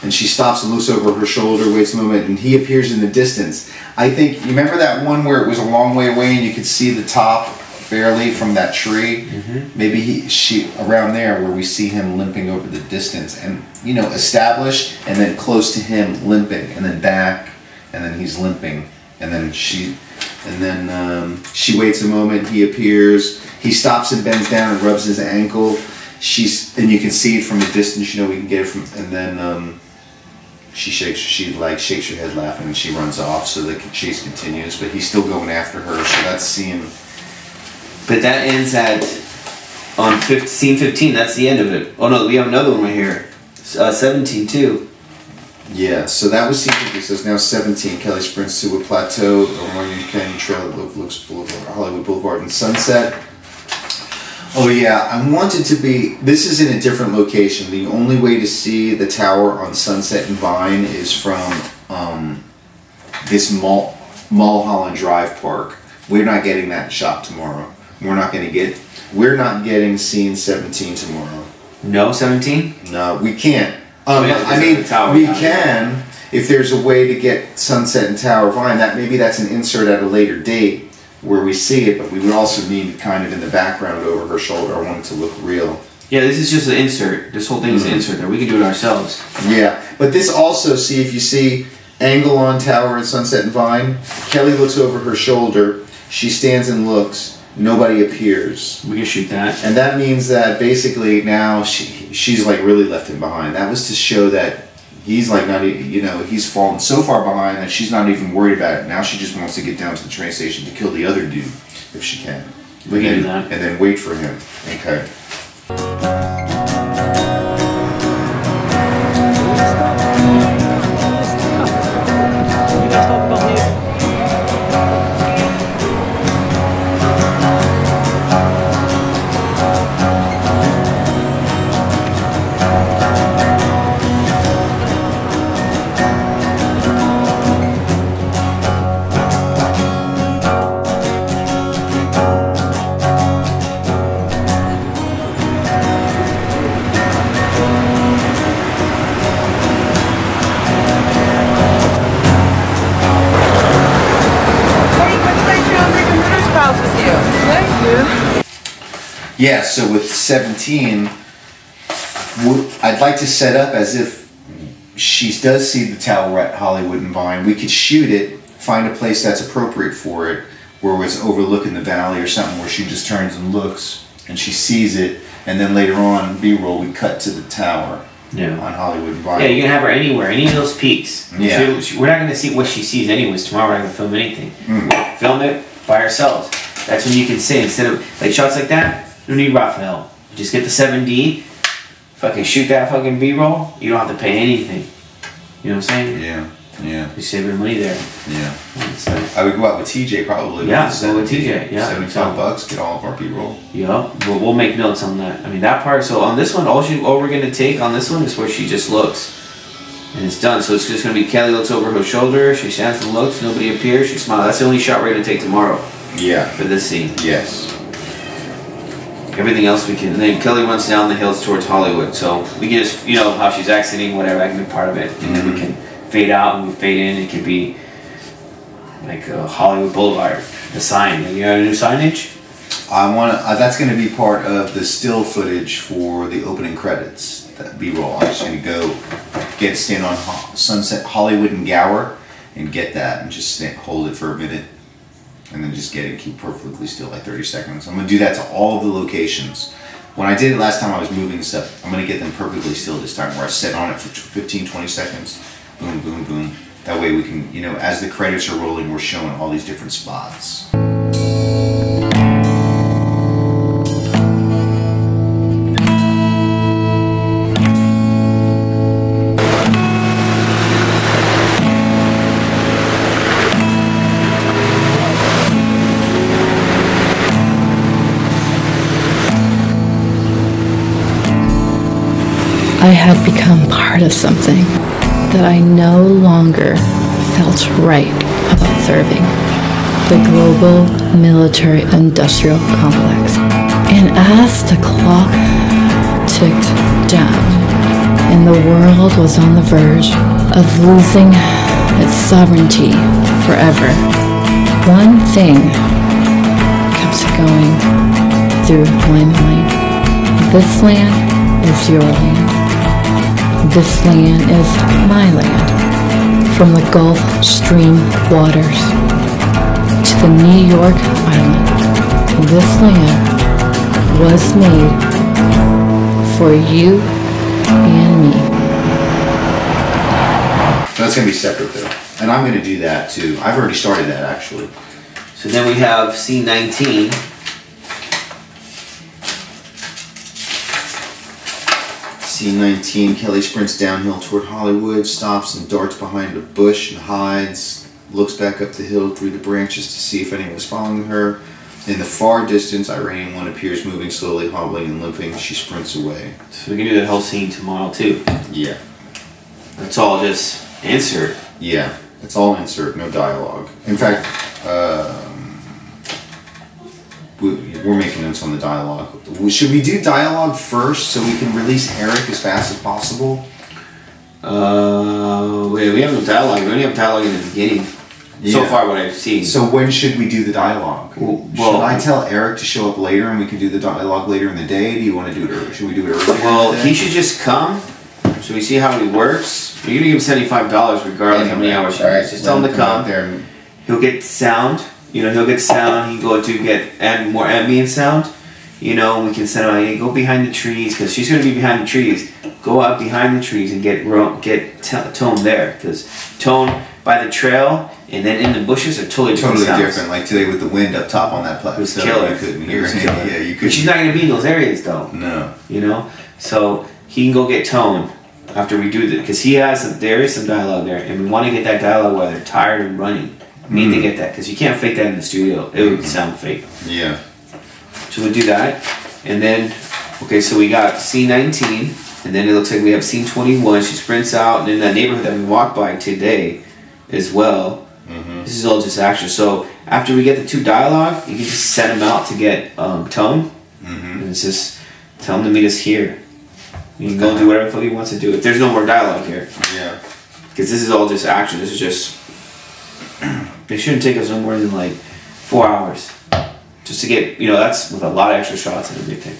and she stops and looks over her shoulder, waits a moment, and he appears in the distance. I think, you remember that one where it was a long way away and you could see the top barely from that tree? Maybe she around there where we see him limping over the distance, and established, and then close to him limping, and then back, and then he's limping, and then she waits a moment, he appears, he stops and bends down and rubs his ankle, and you can see it from a distance, we can get it from, and then she shakes her head laughing, and she runs off, so the chase continues, but he's still going after her, so that's scene. But that ends on scene 15. That's the end of it. Oh no, we have another one right here. 17 too. Yeah, so that was scene 15. So it's now 17. Kelly sprints to a plateau, a Orange Canyon Trail that looks Hollywood Boulevard and Sunset. Oh yeah, I wanted to be. This is in a different location. The only way to see the tower on Sunset and Vine is from this Mulholland Drive Park. We're not getting that shot tomorrow. We're not getting scene 17 tomorrow. No 17? No, we can't. We can if there's a way to get Sunset and Tower Vine. Maybe that's an insert at a later date where we see it, but we would also need kind of in the background over her shoulder. I want it to look real. Yeah, this is just an insert. This whole thing is an insert there. We can do it ourselves. Yeah, but this also, see, if you see angle on Tower and Sunset and Vine, Kelly looks over her shoulder. She stands and looks. Nobody appears. We can shoot that. And that means that basically now she's like really left him behind. That was to show that he's like not even, he's fallen so far behind that she's not even worried about it. Now she just wants to get down to the train station to kill the other dude if she can. We can do that. And then wait for him. Okay. Yeah, so with 17, I'd like to set up as if she does see the tower at Hollywood and Vine. We could shoot it, find a place that's appropriate for it, where it's overlooking the valley or something, where she just turns and looks and she sees it, and then later on, B-roll, we cut to the tower on Hollywood and Vine. Yeah, you can have her anywhere, any of those peaks. Yeah. We're not going to see what she sees anyways. Tomorrow we're not going to film anything. We'll film it by ourselves. That's when you can say, instead of like shots like that, you don't need Raphael. Just get the 7D, fucking shoot that fucking B-roll. You don't have to pay anything. You know what I'm saying? Yeah. Yeah. You save your money there. Yeah. I would go out with TJ probably. Yeah, go with TJ. Yeah. $75, get all of our B-roll. Yeah. We'll make notes on that. I mean, that part, so on this one, all we're going to take on this one is where she just looks. And it's done. So it's just going to be Kelly looks over her shoulder, she stands and looks, nobody appears, she smiles. That's the only shot we're going to take tomorrow. Yeah. For this scene. Yes. Everything else we can, and then Kelly runs down the hills towards Hollywood. So we can just, you know, how she's exiting, whatever, that can be part of it. And then we can fade out and we fade in. It could be like Hollywood Boulevard, the sign. You got a new signage? I want to. That's going to be part of the still footage for the opening credits. That B-roll. I'm just going to go stand on Sunset Hollywood and Gower and get that and just hold it for a minute, and then just get it, keep perfectly still, like 30 seconds. I'm going to do that to all of the locations. When I did it last time, I was moving stuff. I'm going to get them perfectly still this time, where I sit on it for 15, 20 seconds. Boom, boom, boom. That way we can, you know, as the credits are rolling, we're showing all these different spots. I had become part of something that I no longer felt right about serving. The global military-industrial complex. And as the clock ticked down and the world was on the verge of losing its sovereignty forever, one thing kept going through my mind. This land is your land. This land is my land. From the Gulf Stream waters to the New York Island, this land was made for you and me. So that's going to be separate though. And I'm going to do that too. I've already started that actually. So then we have scene 19. Scene 19, Kelly sprints downhill toward Hollywood, stops and darts behind a bush and hides, looks back up the hill through the branches to see if anyone's following her. In the far distance, Iranian one appears moving slowly, hobbling and limping. She sprints away. So we can do that whole scene tomorrow too. Yeah. That's all just insert. Yeah, it's all insert, no dialogue. In fact, we're making notes on the dialogue. Should we do dialogue first so we can release Eric as fast as possible? Wait, we have no dialogue. We only have dialogue in the beginning. Yeah. So far, what I've seen. So when should we do the dialogue? Well, should I tell Eric to show up later and we can do the dialogue later in the day? Do you want to do it early? Should we do it early? Well, he should just come so we see how he works. You're going to give him $75 regardless how many hours he does. Just tell him to come. There. He'll get sound. You know, he'll get sound. He can go to get more ambient sound. You know, we can send him out. Hey, go behind the trees because she's going to be behind the trees. Go out behind the trees and get tone there because tone by the trail and then in the bushes are totally different. Like today with the wind up top on that plateau. It was killer. You couldn't hear it. Yeah, you could. But she's not going to be in those areas though. No. You know, so he can go get tone after we do that because there is some dialogue there and we want to get that dialogue while they're tired and running. We need to get that because you can't fake that in the studio. It would sound fake. Yeah. So we'll do that. And then, okay, so we got scene 19. And then it looks like we have scene 21. She sprints out. And in that neighborhood that we walked by today as well. This is all just action. So after we get the two dialogue, you can just send them out to get tone. And it's just tell them to meet us here. You can go and do whatever the fuck he wants to do. If there's no more dialogue here. Yeah. Because this is all just action. This is just... It shouldn't take us no more than like 4 hours. Just to get, you know, that's with a lot of extra shots and everything.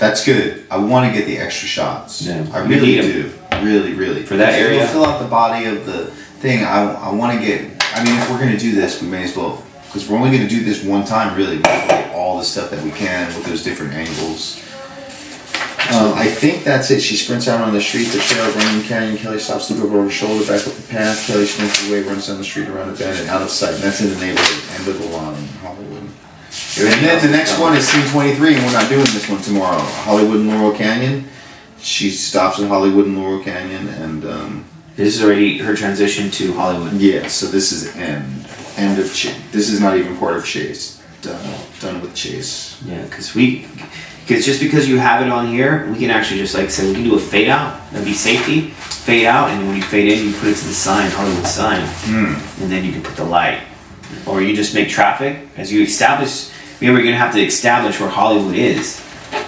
That's good. I want to get the extra shots. Yeah. I really do. Really. For that area. We'll fill out the body of the thing. I want to get, I mean, if we're going to do this, we may as well, because we're only going to do this one time, really. We have to get all the stuff that we can with those different angles. I think that's it. She sprints out on the street, the trail, running canyon. Kelly stops to go over her shoulder, back up the path. Kelly sprints away, runs down the street around a bend and out of sight. And that's in the neighborhood, end of the line, Hollywood. And then the next one is scene 23, and we're not doing this one tomorrow. Hollywood and Laurel Canyon. She stops at Hollywood and Laurel Canyon, and this is already her transition to Hollywood. Yeah, so this is end of Chase. This is not even part of Chase. Done with Chase. Yeah, because just because you have it on here, we can actually just like say we can do a fade out. That'd be safety. Fade out, and then when you fade in, you put it to the sign, Hollywood sign, and then you can put the light, or you just make traffic as you establish. Remember, you're gonna have to establish where Hollywood is.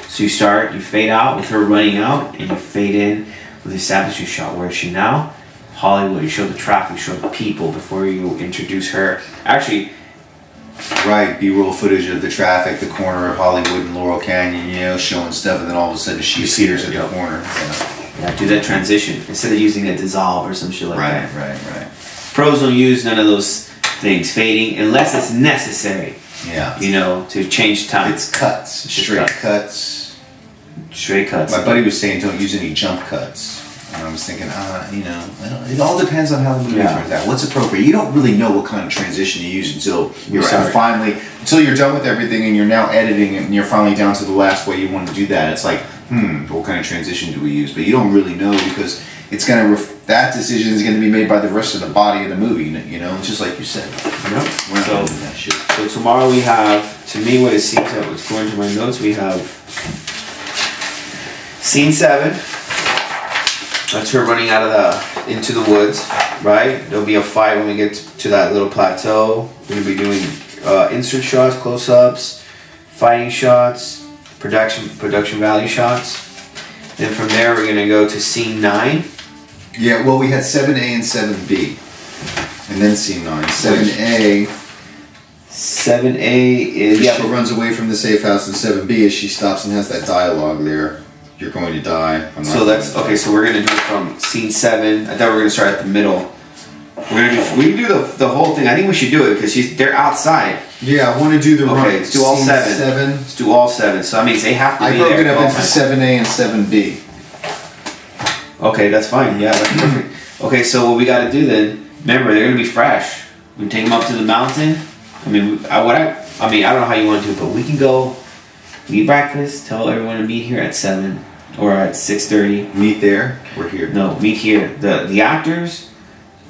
So you start, you fade out with her running out, and you fade in with the establishing shot. Where is she now? Hollywood. You show the traffic, show the people before you introduce her. Actually, right, B-roll footage of the traffic, the corner of Hollywood and Laurel Canyon, you know, showing stuff, and then all of a sudden she appears at the corner. Yeah, do that transition instead of using a dissolve or some shit like that. Right. Pros don't use none of those things, fading, unless it's necessary. Yeah. You know, to change time. It's cuts, straight cuts. Straight cuts. My buddy was saying don't use any jump cuts. And I was thinking, you know, it all depends on how the movie turns out. What's appropriate? You don't really know what kind of transition you use until you're finally, until you're done with everything and you're now editing it and you're finally down to the last way you want to do that. It's like, what kind of transition do we use? But you don't really know because it's going to, that decision is going to be made by the rest of the body of the movie, you know, just like you said. Yep. So tomorrow we have, to me what it seems like, what's going to my notes, we have scene 7. That's her running out of into the woods, right? There'll be a fight when we get to that little plateau. We're gonna be doing insert shots, close-ups, fighting shots, production value shots. Then from there we're gonna go to scene 9. Yeah, well we had 7A and 7B, and then scene 9. 7A. 7A is she runs away from the safe house, and 7B is she stops and has that dialogue there. You're going to die. So that's okay. So we're gonna do it from scene 7. I thought we were gonna start at the middle. We can do the whole thing. I think we should do it because they're outside. Yeah, I want to do the run. Okay, let's do all 7. Let's do all 7. So that means they have to be there. I broke it up into 7A and 7B. Okay, that's fine. Yeah, that's perfect. Okay, so what we got to do then? Remember, they're gonna be fresh. We take them up to the mountain. I mean, I don't know how you want to do it, but we can go. We eat breakfast. Tell everyone to meet here at 7 or at 6:30. Meet there. We're here. No, meet here. The actors,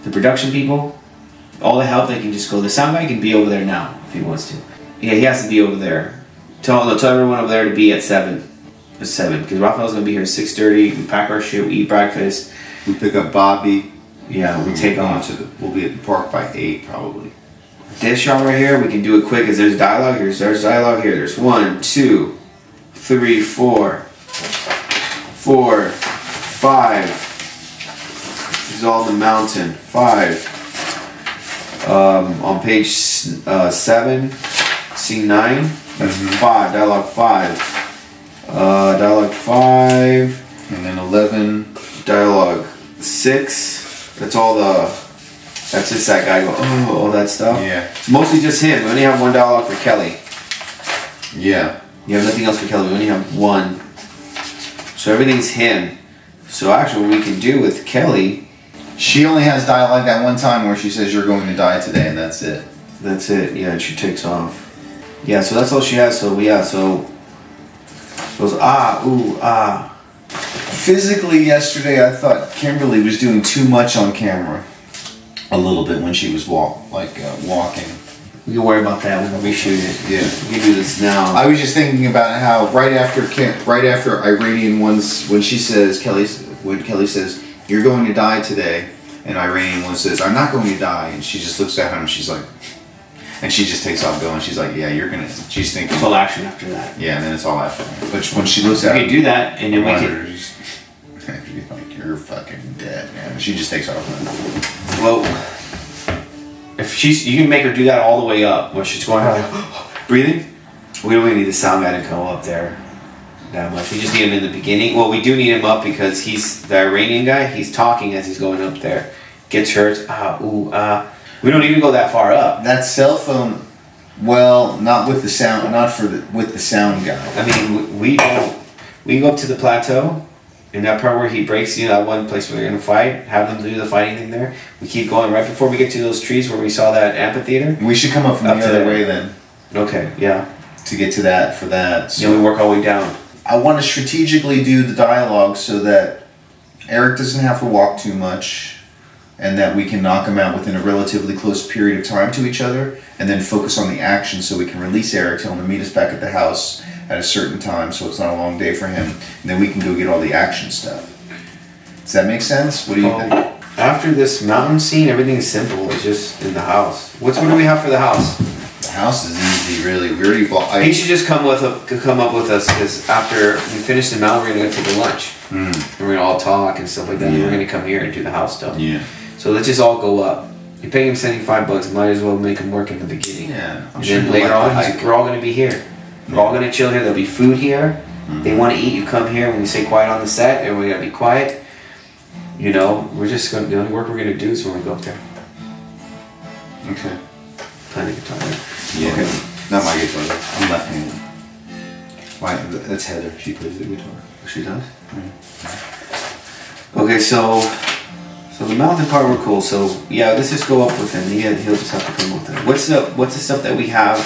the production people, all the help. They can just go. The sound guy can be over there now if he wants to. Yeah, he has to be over there. Tell everyone over there to be at 7. At 7, because Raphael's gonna be here at 6:30. We pack our shit. We eat breakfast. We pick up Bobby. Yeah, we take off. We'll be at the park by 8 probably. This shot right here, we can do it quick because there's dialogue here. There's dialogue here. There's 1, 2, 3, 4, 5. This is all the mountain. 5. On page 7, scene 9. That's 5. Dialogue 5. Dialogue 5. And then 11. Dialogue 6. That's all the. That's just that guy go, all that stuff. Yeah. It's mostly just him. We only have 1 dialogue for Kelly. Yeah. You have nothing else for Kelly. We only have 1. So everything's him. So actually what we can do with Kelly... She only has dialogue that one time where she says you're going to die today, and that's it. That's it. Yeah, and she takes off. Yeah, so that's all she has. So, yeah, so... Goes, ooh, ah. Physically, yesterday, I thought Kimberly was doing too much on camera. A little bit when she was walking. We can worry about that when we shoot it. Yeah, we can do this now. I was just thinking about how right after Iranian ones, when Kelly says you're going to die today, and Iranian one says I'm not going to die, and she just looks at him, and she's like, and she just takes off going. She's like, yeah, you're gonna. She's thinking it's all action after that. Yeah, and then it's all after that. But when she looks at him, we can do that, and then we can. Like, you're fucking dead, man. She just takes off. Well, if you can make her do that all the way up, where she's going breathing. We don't even need the sound guy to come up there. that much. We just need him in the beginning. Well, we do need him up because he's the Iranian guy. He's talking as he's going up there. Gets hurt. We don't even go that far up. That cell phone, well, not with the sound, with the sound guy. I mean, we don't. We go up to the plateau, in that part where he breaks, you know, that one place where they're gonna fight. Have them do the fighting thing there. We keep going right before we get to those trees where we saw that amphitheater. We should come up from the other way then. Okay. Yeah. To get to that for that. So yeah, we work our way down. I want to strategically do the dialogue so that Eric doesn't have to walk too much, and that we can knock him out within a relatively close period of time to each other, and then focus on the action so we can release Eric, tell him to meet us back at the house at a certain time so it's not a long day for him, and then we can go get all the action stuff. Does that make sense? What do you think? After this mountain scene, everything is simple. It's just in the house. What do we have for the house? The house is easy, really. We already bought. He should just come up with us, because after we finish the mountain, we're gonna go take a lunch. And we're gonna all talk and stuff like that. And we're gonna come here and do the house stuff. Yeah. So let's just all go up. You pay him $75, might as well make him work in the beginning. Yeah. And then later on, we're all gonna be here. We're all gonna chill here. There'll be food here. They want to eat. You come here. When we say quiet on the set, everybody gotta be quiet. You know, we're just gonna. The only work we're gonna do is when we go up there. Okay. Playing the guitar. Yeah. Okay. Not my guitar. I'm left-handed. Why? That's Heather. She plays the guitar. She does. Okay, so the mountain part we're cool. So yeah, let's just go up with him. He'll just have to come with it. What's the stuff that we have?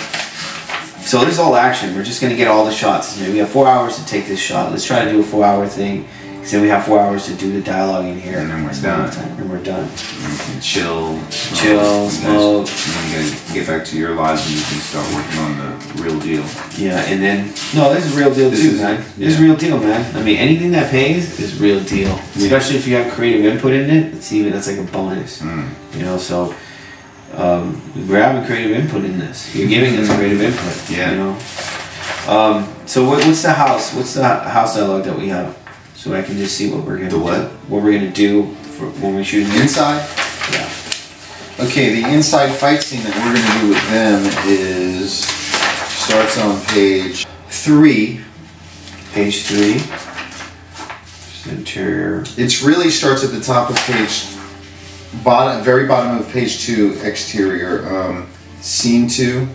So this is all action. We're just gonna get all the shots. Maybe we have 4 hours to take this shot. Let's try to do a 4-hour thing. Because then we have 4 hours to do the dialogue in here. And then we're done. And we're done. And we can chill, smoke. And then you guys get back to your lives and you can start working on the real deal. Yeah, and then this is real deal too, man. This is real deal, man. I mean, anything that pays is real deal. Especially if you have creative input in it. That's like a bonus. You know, so we're having creative input in this. You're giving us creative input. Yeah. You know. So what's the house? What's the house dialogue that we have? So I can just see what we're gonna do. What we're gonna do for when we shoot inside. Yeah. Okay, the inside fight scene that we're gonna do with them starts on page 3. Page 3. Just interior. It really starts at the top of page, very bottom of page 2, exterior. Scene 2.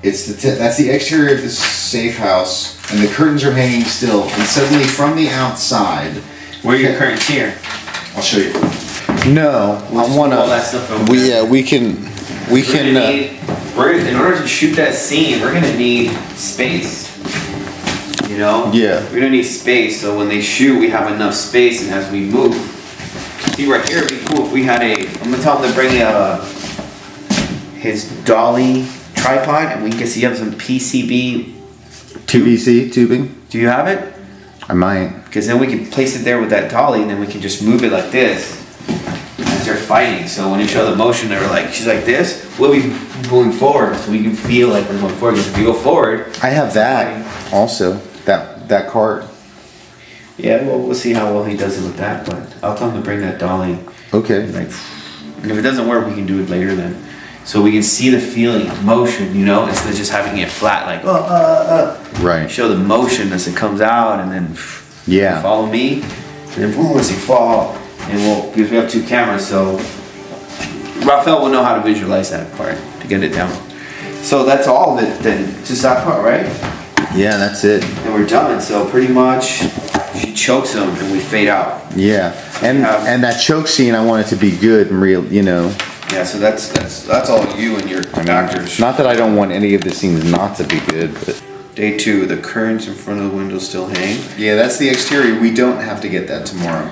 It's that's the exterior of this safe house, and the curtains are hanging still. And suddenly, from the outside, where are your curtains here? I'll show you. No, I want to. We can. In order to shoot that scene, we're gonna need space. You know. Yeah. We're gonna need space, so when they shoot, we have enough space, and as we move. See, right here, it'd be cool if we had a. I'm gonna tell him to bring his dolly tripod, and we can see you have some PCB PVC tubing. Do you have it? I might. Because then we can place it there with that dolly, and then we can just move it like this as they're fighting. So when you show the motion, they're like, she's like this, we'll be moving forward, so we can feel like we're going forward. Because if you go forward, I have that also. That cart. Yeah, well, we'll see how well he does it with that, but I'll tell him to bring that dolly. Okay. Like, and if it doesn't work, we can do it later then. So we can see the feeling of motion, you know, instead of just having it flat, like, Right. Show the motion as it comes out, and then follow me, and then boom, as you fall, and because we have 2 cameras, so Raphael will know how to visualize that part to get it down. So that's all of it then, just that part, right? Yeah, that's it. And we're done. So pretty much, she chokes him, and we fade out. Yeah, and that choke scene, I want it to be good and real, you know. Yeah, so that's all you and your actors. Not that I don't want any of the scenes not to be good, but. Day 2, the curtains in front of the window still hang. Yeah, that's the exterior. We don't have to get that tomorrow.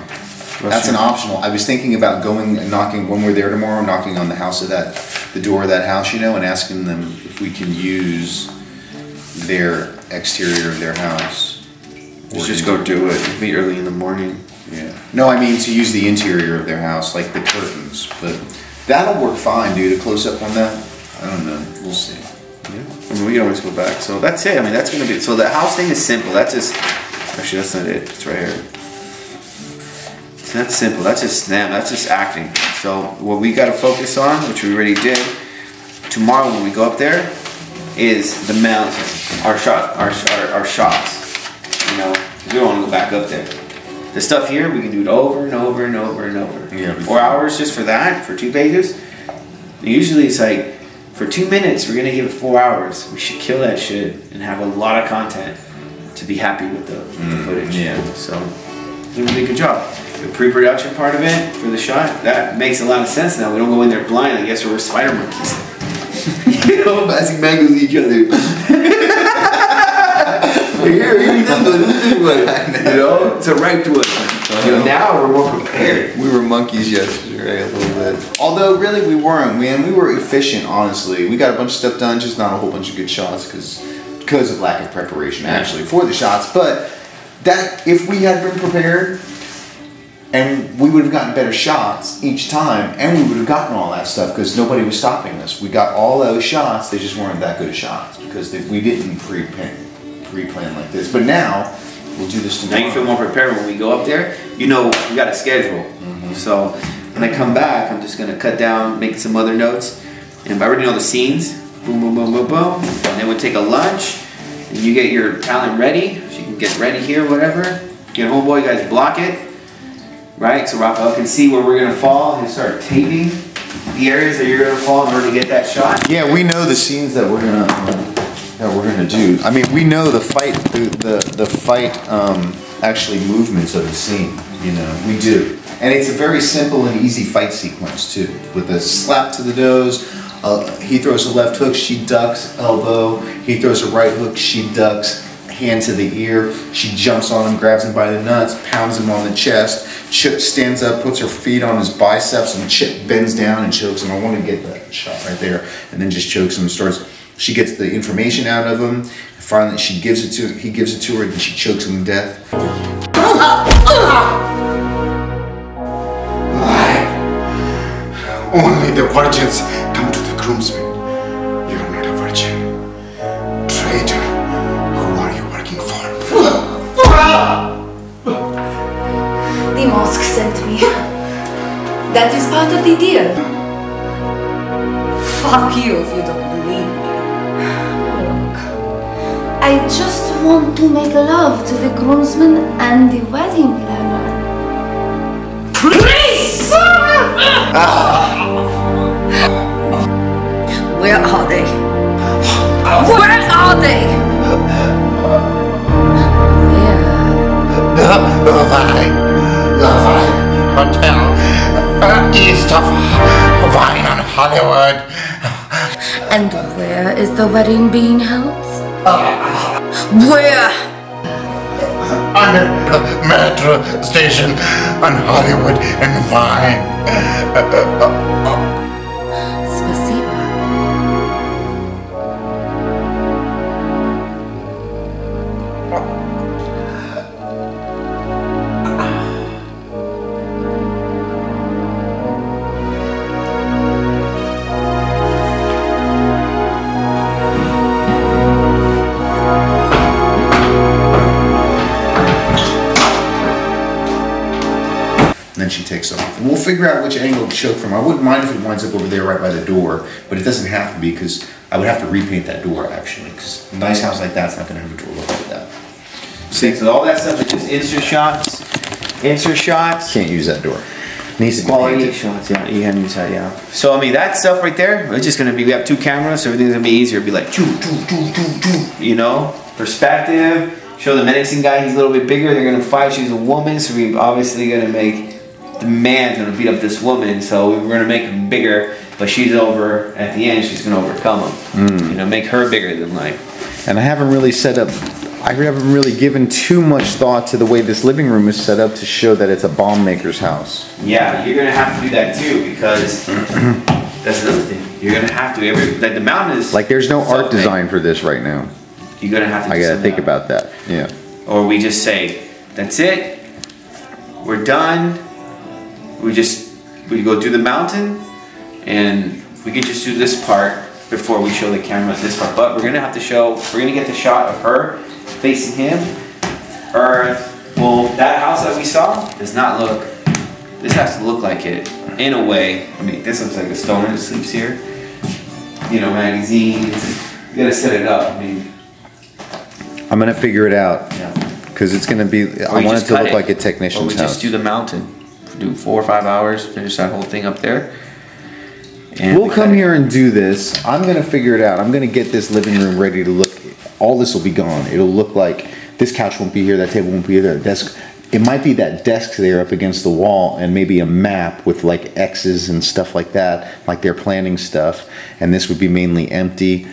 That's an optional. I was thinking about going and knocking when we're there tomorrow, knocking on the door of that house, you know, and asking them if we can use their exterior of their house. Let's just go do it. It'll be early in the morning. Yeah. No, I mean to use the interior of their house, like the curtains, but. That'll work fine, dude. A close up on that. I don't know. We'll see. Yeah. I mean, we can always go back. So that's it. I mean, that's gonna be. So the house thing is simple. That's just. Actually, that's not it. It's right here. So that's simple. That's just snap. That's just acting. So what we got to focus on, which we already did, tomorrow when we go up there, is the mountain. Our shots. you know, because we don't want to go back up there. The stuff here, we can do it over and over and over and over. Yeah, 4 hours just for that, for 2 pages. Usually it's like, for 2 minutes, we're gonna give it 4 hours. We should kill that shit and have a lot of content to be happy with the footage. Yeah. So, did a really good job. The pre-production part of it for the shot, that makes a lot of sense now. We don't go in there blind. I guess we're spider monkeys. You know, passing mangoes to each other. Here, you know, it's a ripe one. You know, now we're more prepared. We were monkeys yesterday a little bit. Although really we weren't, man. We were efficient, honestly. We got a bunch of stuff done, just not a whole bunch of good shots because of lack of preparation actually for the shots. But that if we had been prepared, and we would have gotten better shots each time, and we would have gotten all that stuff because nobody was stopping us. We got all those shots, they just weren't that good of shots because we didn't pre-plan like this. But now, we'll do this tomorrow. Now you feel more prepared when we go up there. You know, we got a schedule. So when I come back, I'm just going to cut down, make some other notes. And I already know the scenes. Boom, boom, boom, boom, boom. And then we'll take a lunch. And you get your talent ready. So you can get ready here, whatever. Get homeboy, you guys block it. Right? So Raphael can see where we're going to fall and start taping the areas that you're going to fall in order to get that shot. Yeah, we know the scenes that we're going to do. I mean, we know the fight, the fight, actually movements of the scene. You know, we do, and it's a very simple and easy fight sequence too. With a slap to the nose, he throws a left hook, she ducks, elbow. He throws a right hook, she ducks, hand to the ear. She jumps on him, grabs him by the nuts, pounds him on the chest. Chip stands up, puts her feet on his biceps, and Chip bends down and chokes him. I want to get that shot right there, and then just chokes him and starts. She gets the information out of him. Finally, he gives it to her, and she chokes him to death. Only the virgins come to the groomsmen. You are not a virgin. Traitor, who are you working for? The mosque sent me. That is part of the deal. Fuck you if you don't believe me. Look, I just want to make love to the groomsmen and the wedding planner. Please! Where are they? Where are they? The Vine Hotel, east of Vine on Hollywood. And where is the wedding being held? Where? Under the metro station on Hollywood and Vine. Spasiba. Then she takes off. And we'll figure out which angle to choke from. I wouldn't mind if it winds up over there right by the door, but it doesn't have to be because I would have to repaint that door actually. Because a nice house like that's not going to have a door look like that. See, so all that stuff is just insert shots. Insert shots. Can't use that door. Needs to be Quality painted. shots, yeah. You can use that, yeah. So I mean, that stuff right there, it's just gonna be. We have 2 cameras, so everything's gonna be easier. It'll be like, you know, perspective. Show the menacing guy. He's a little bit bigger. They're gonna fight. She's a woman, so we're obviously gonna make the man's gonna beat up this woman. So we're gonna make him bigger, but she's over at the end. She's gonna overcome him. You know, make her bigger than life. And I haven't really given too much thought to the way this living room is set up to show that it's a bomb maker's house. Yeah, you're gonna have to do that too because that's another thing. You're gonna have to. Like the mountain is Like there's no art design for this right now. You're gonna have to. I gotta think about that. Yeah. Or we just say, that's it. We're done. We go do the mountain, and we can just do this part before we show the camera this part. But we're gonna have to show. We're gonna get the shot of her facing him. Well, that house that we saw does not look. This has to look like it in a way. I mean, this looks like a stoner that sleeps here. You know, magazines. You gotta set it up. I mean, I'm gonna figure it out. Yeah. because it's going to be. I want it to look like a technician's house. Or we just do the mountain. Do 4 or 5 hours, finish that whole thing up there. And we'll come here and do this. I'm going to figure it out. I'm going to get this living room ready to look. All this will be gone. It'll look like this couch won't be here, that table won't be here, that desk. It might be that desk there up against the wall, and maybe a map with like X's and stuff like that, like they're planning stuff. And this would be mainly empty,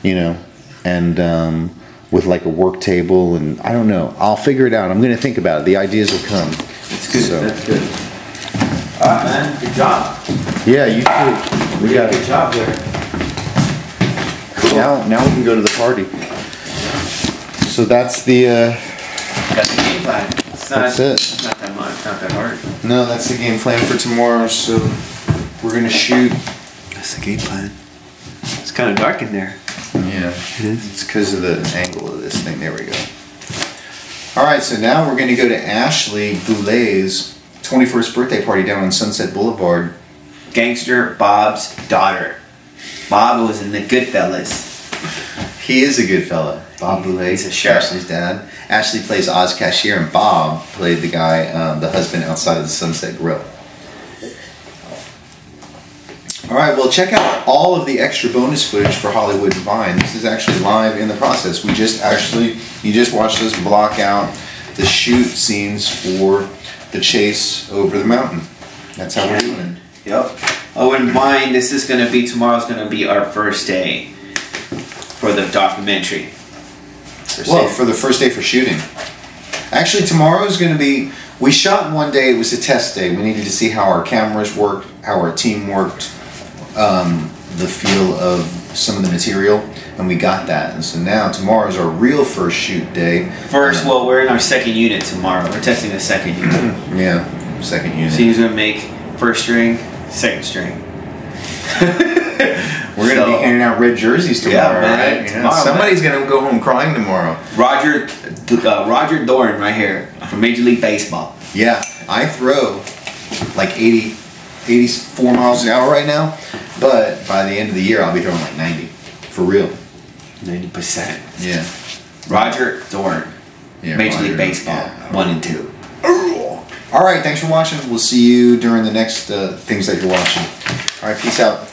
you know, and with like a work table, and I don't know. I'll figure it out. I'm going to think about it. The ideas will come. It's good. So. That's good. All right, man. Good job. Yeah, you too. We got a good job there. Cool. Now we can go to the party. So that's the. That's the game plan. That's it. It's not that much. Not that hard. No, that's the game plan for tomorrow. So we're gonna shoot. That's the game plan. It's kind of dark in there. Yeah, it is. It's because of the angle of this thing. There we go. All right, so now we're going to go to Ashley Goulet's 21st birthday party down on Sunset Boulevard. Gangster Bob's daughter. Bob was in the Goodfellas. He is a good fella. Bob Goulet, he's a sheriff. Ashley's dad. Ashley plays Oz Cashier, and Bob played the guy, the husband outside of the Sunset Grill. All right, well, check out all of the extra bonus footage for Hollywood and Vine. This is actually live in the process. You just watched us block out the shoot scenes for the chase over the mountain. That's how we're doing it. Yep. Oh, and Vine, tomorrow's going to be our first day for the documentary. Well, for the first day for shooting. Actually, tomorrow's going to be, we shot one day, it was a test day. We needed to see how our cameras worked, how our team worked, the feel of some of the material, and we got that. And so now tomorrow's our real first shoot day. Well, we're in our second unit tomorrow. We're testing the second unit. Yeah, second unit. So he's going to make first string, second string. We're going to be handing out red jerseys tomorrow, man, right? Tomorrow, somebody's going to go home crying tomorrow. Roger Doran right here from Major League Baseball. Yeah, I throw like 84 miles an hour right now, but by the end of the year I'll be throwing like 90. For real. 90%. Yeah. Roger Doran. Yeah, Major League Baseball. 1 and 2. All right, thanks for watching. We'll see you during the next things that you're watching. All right, peace out.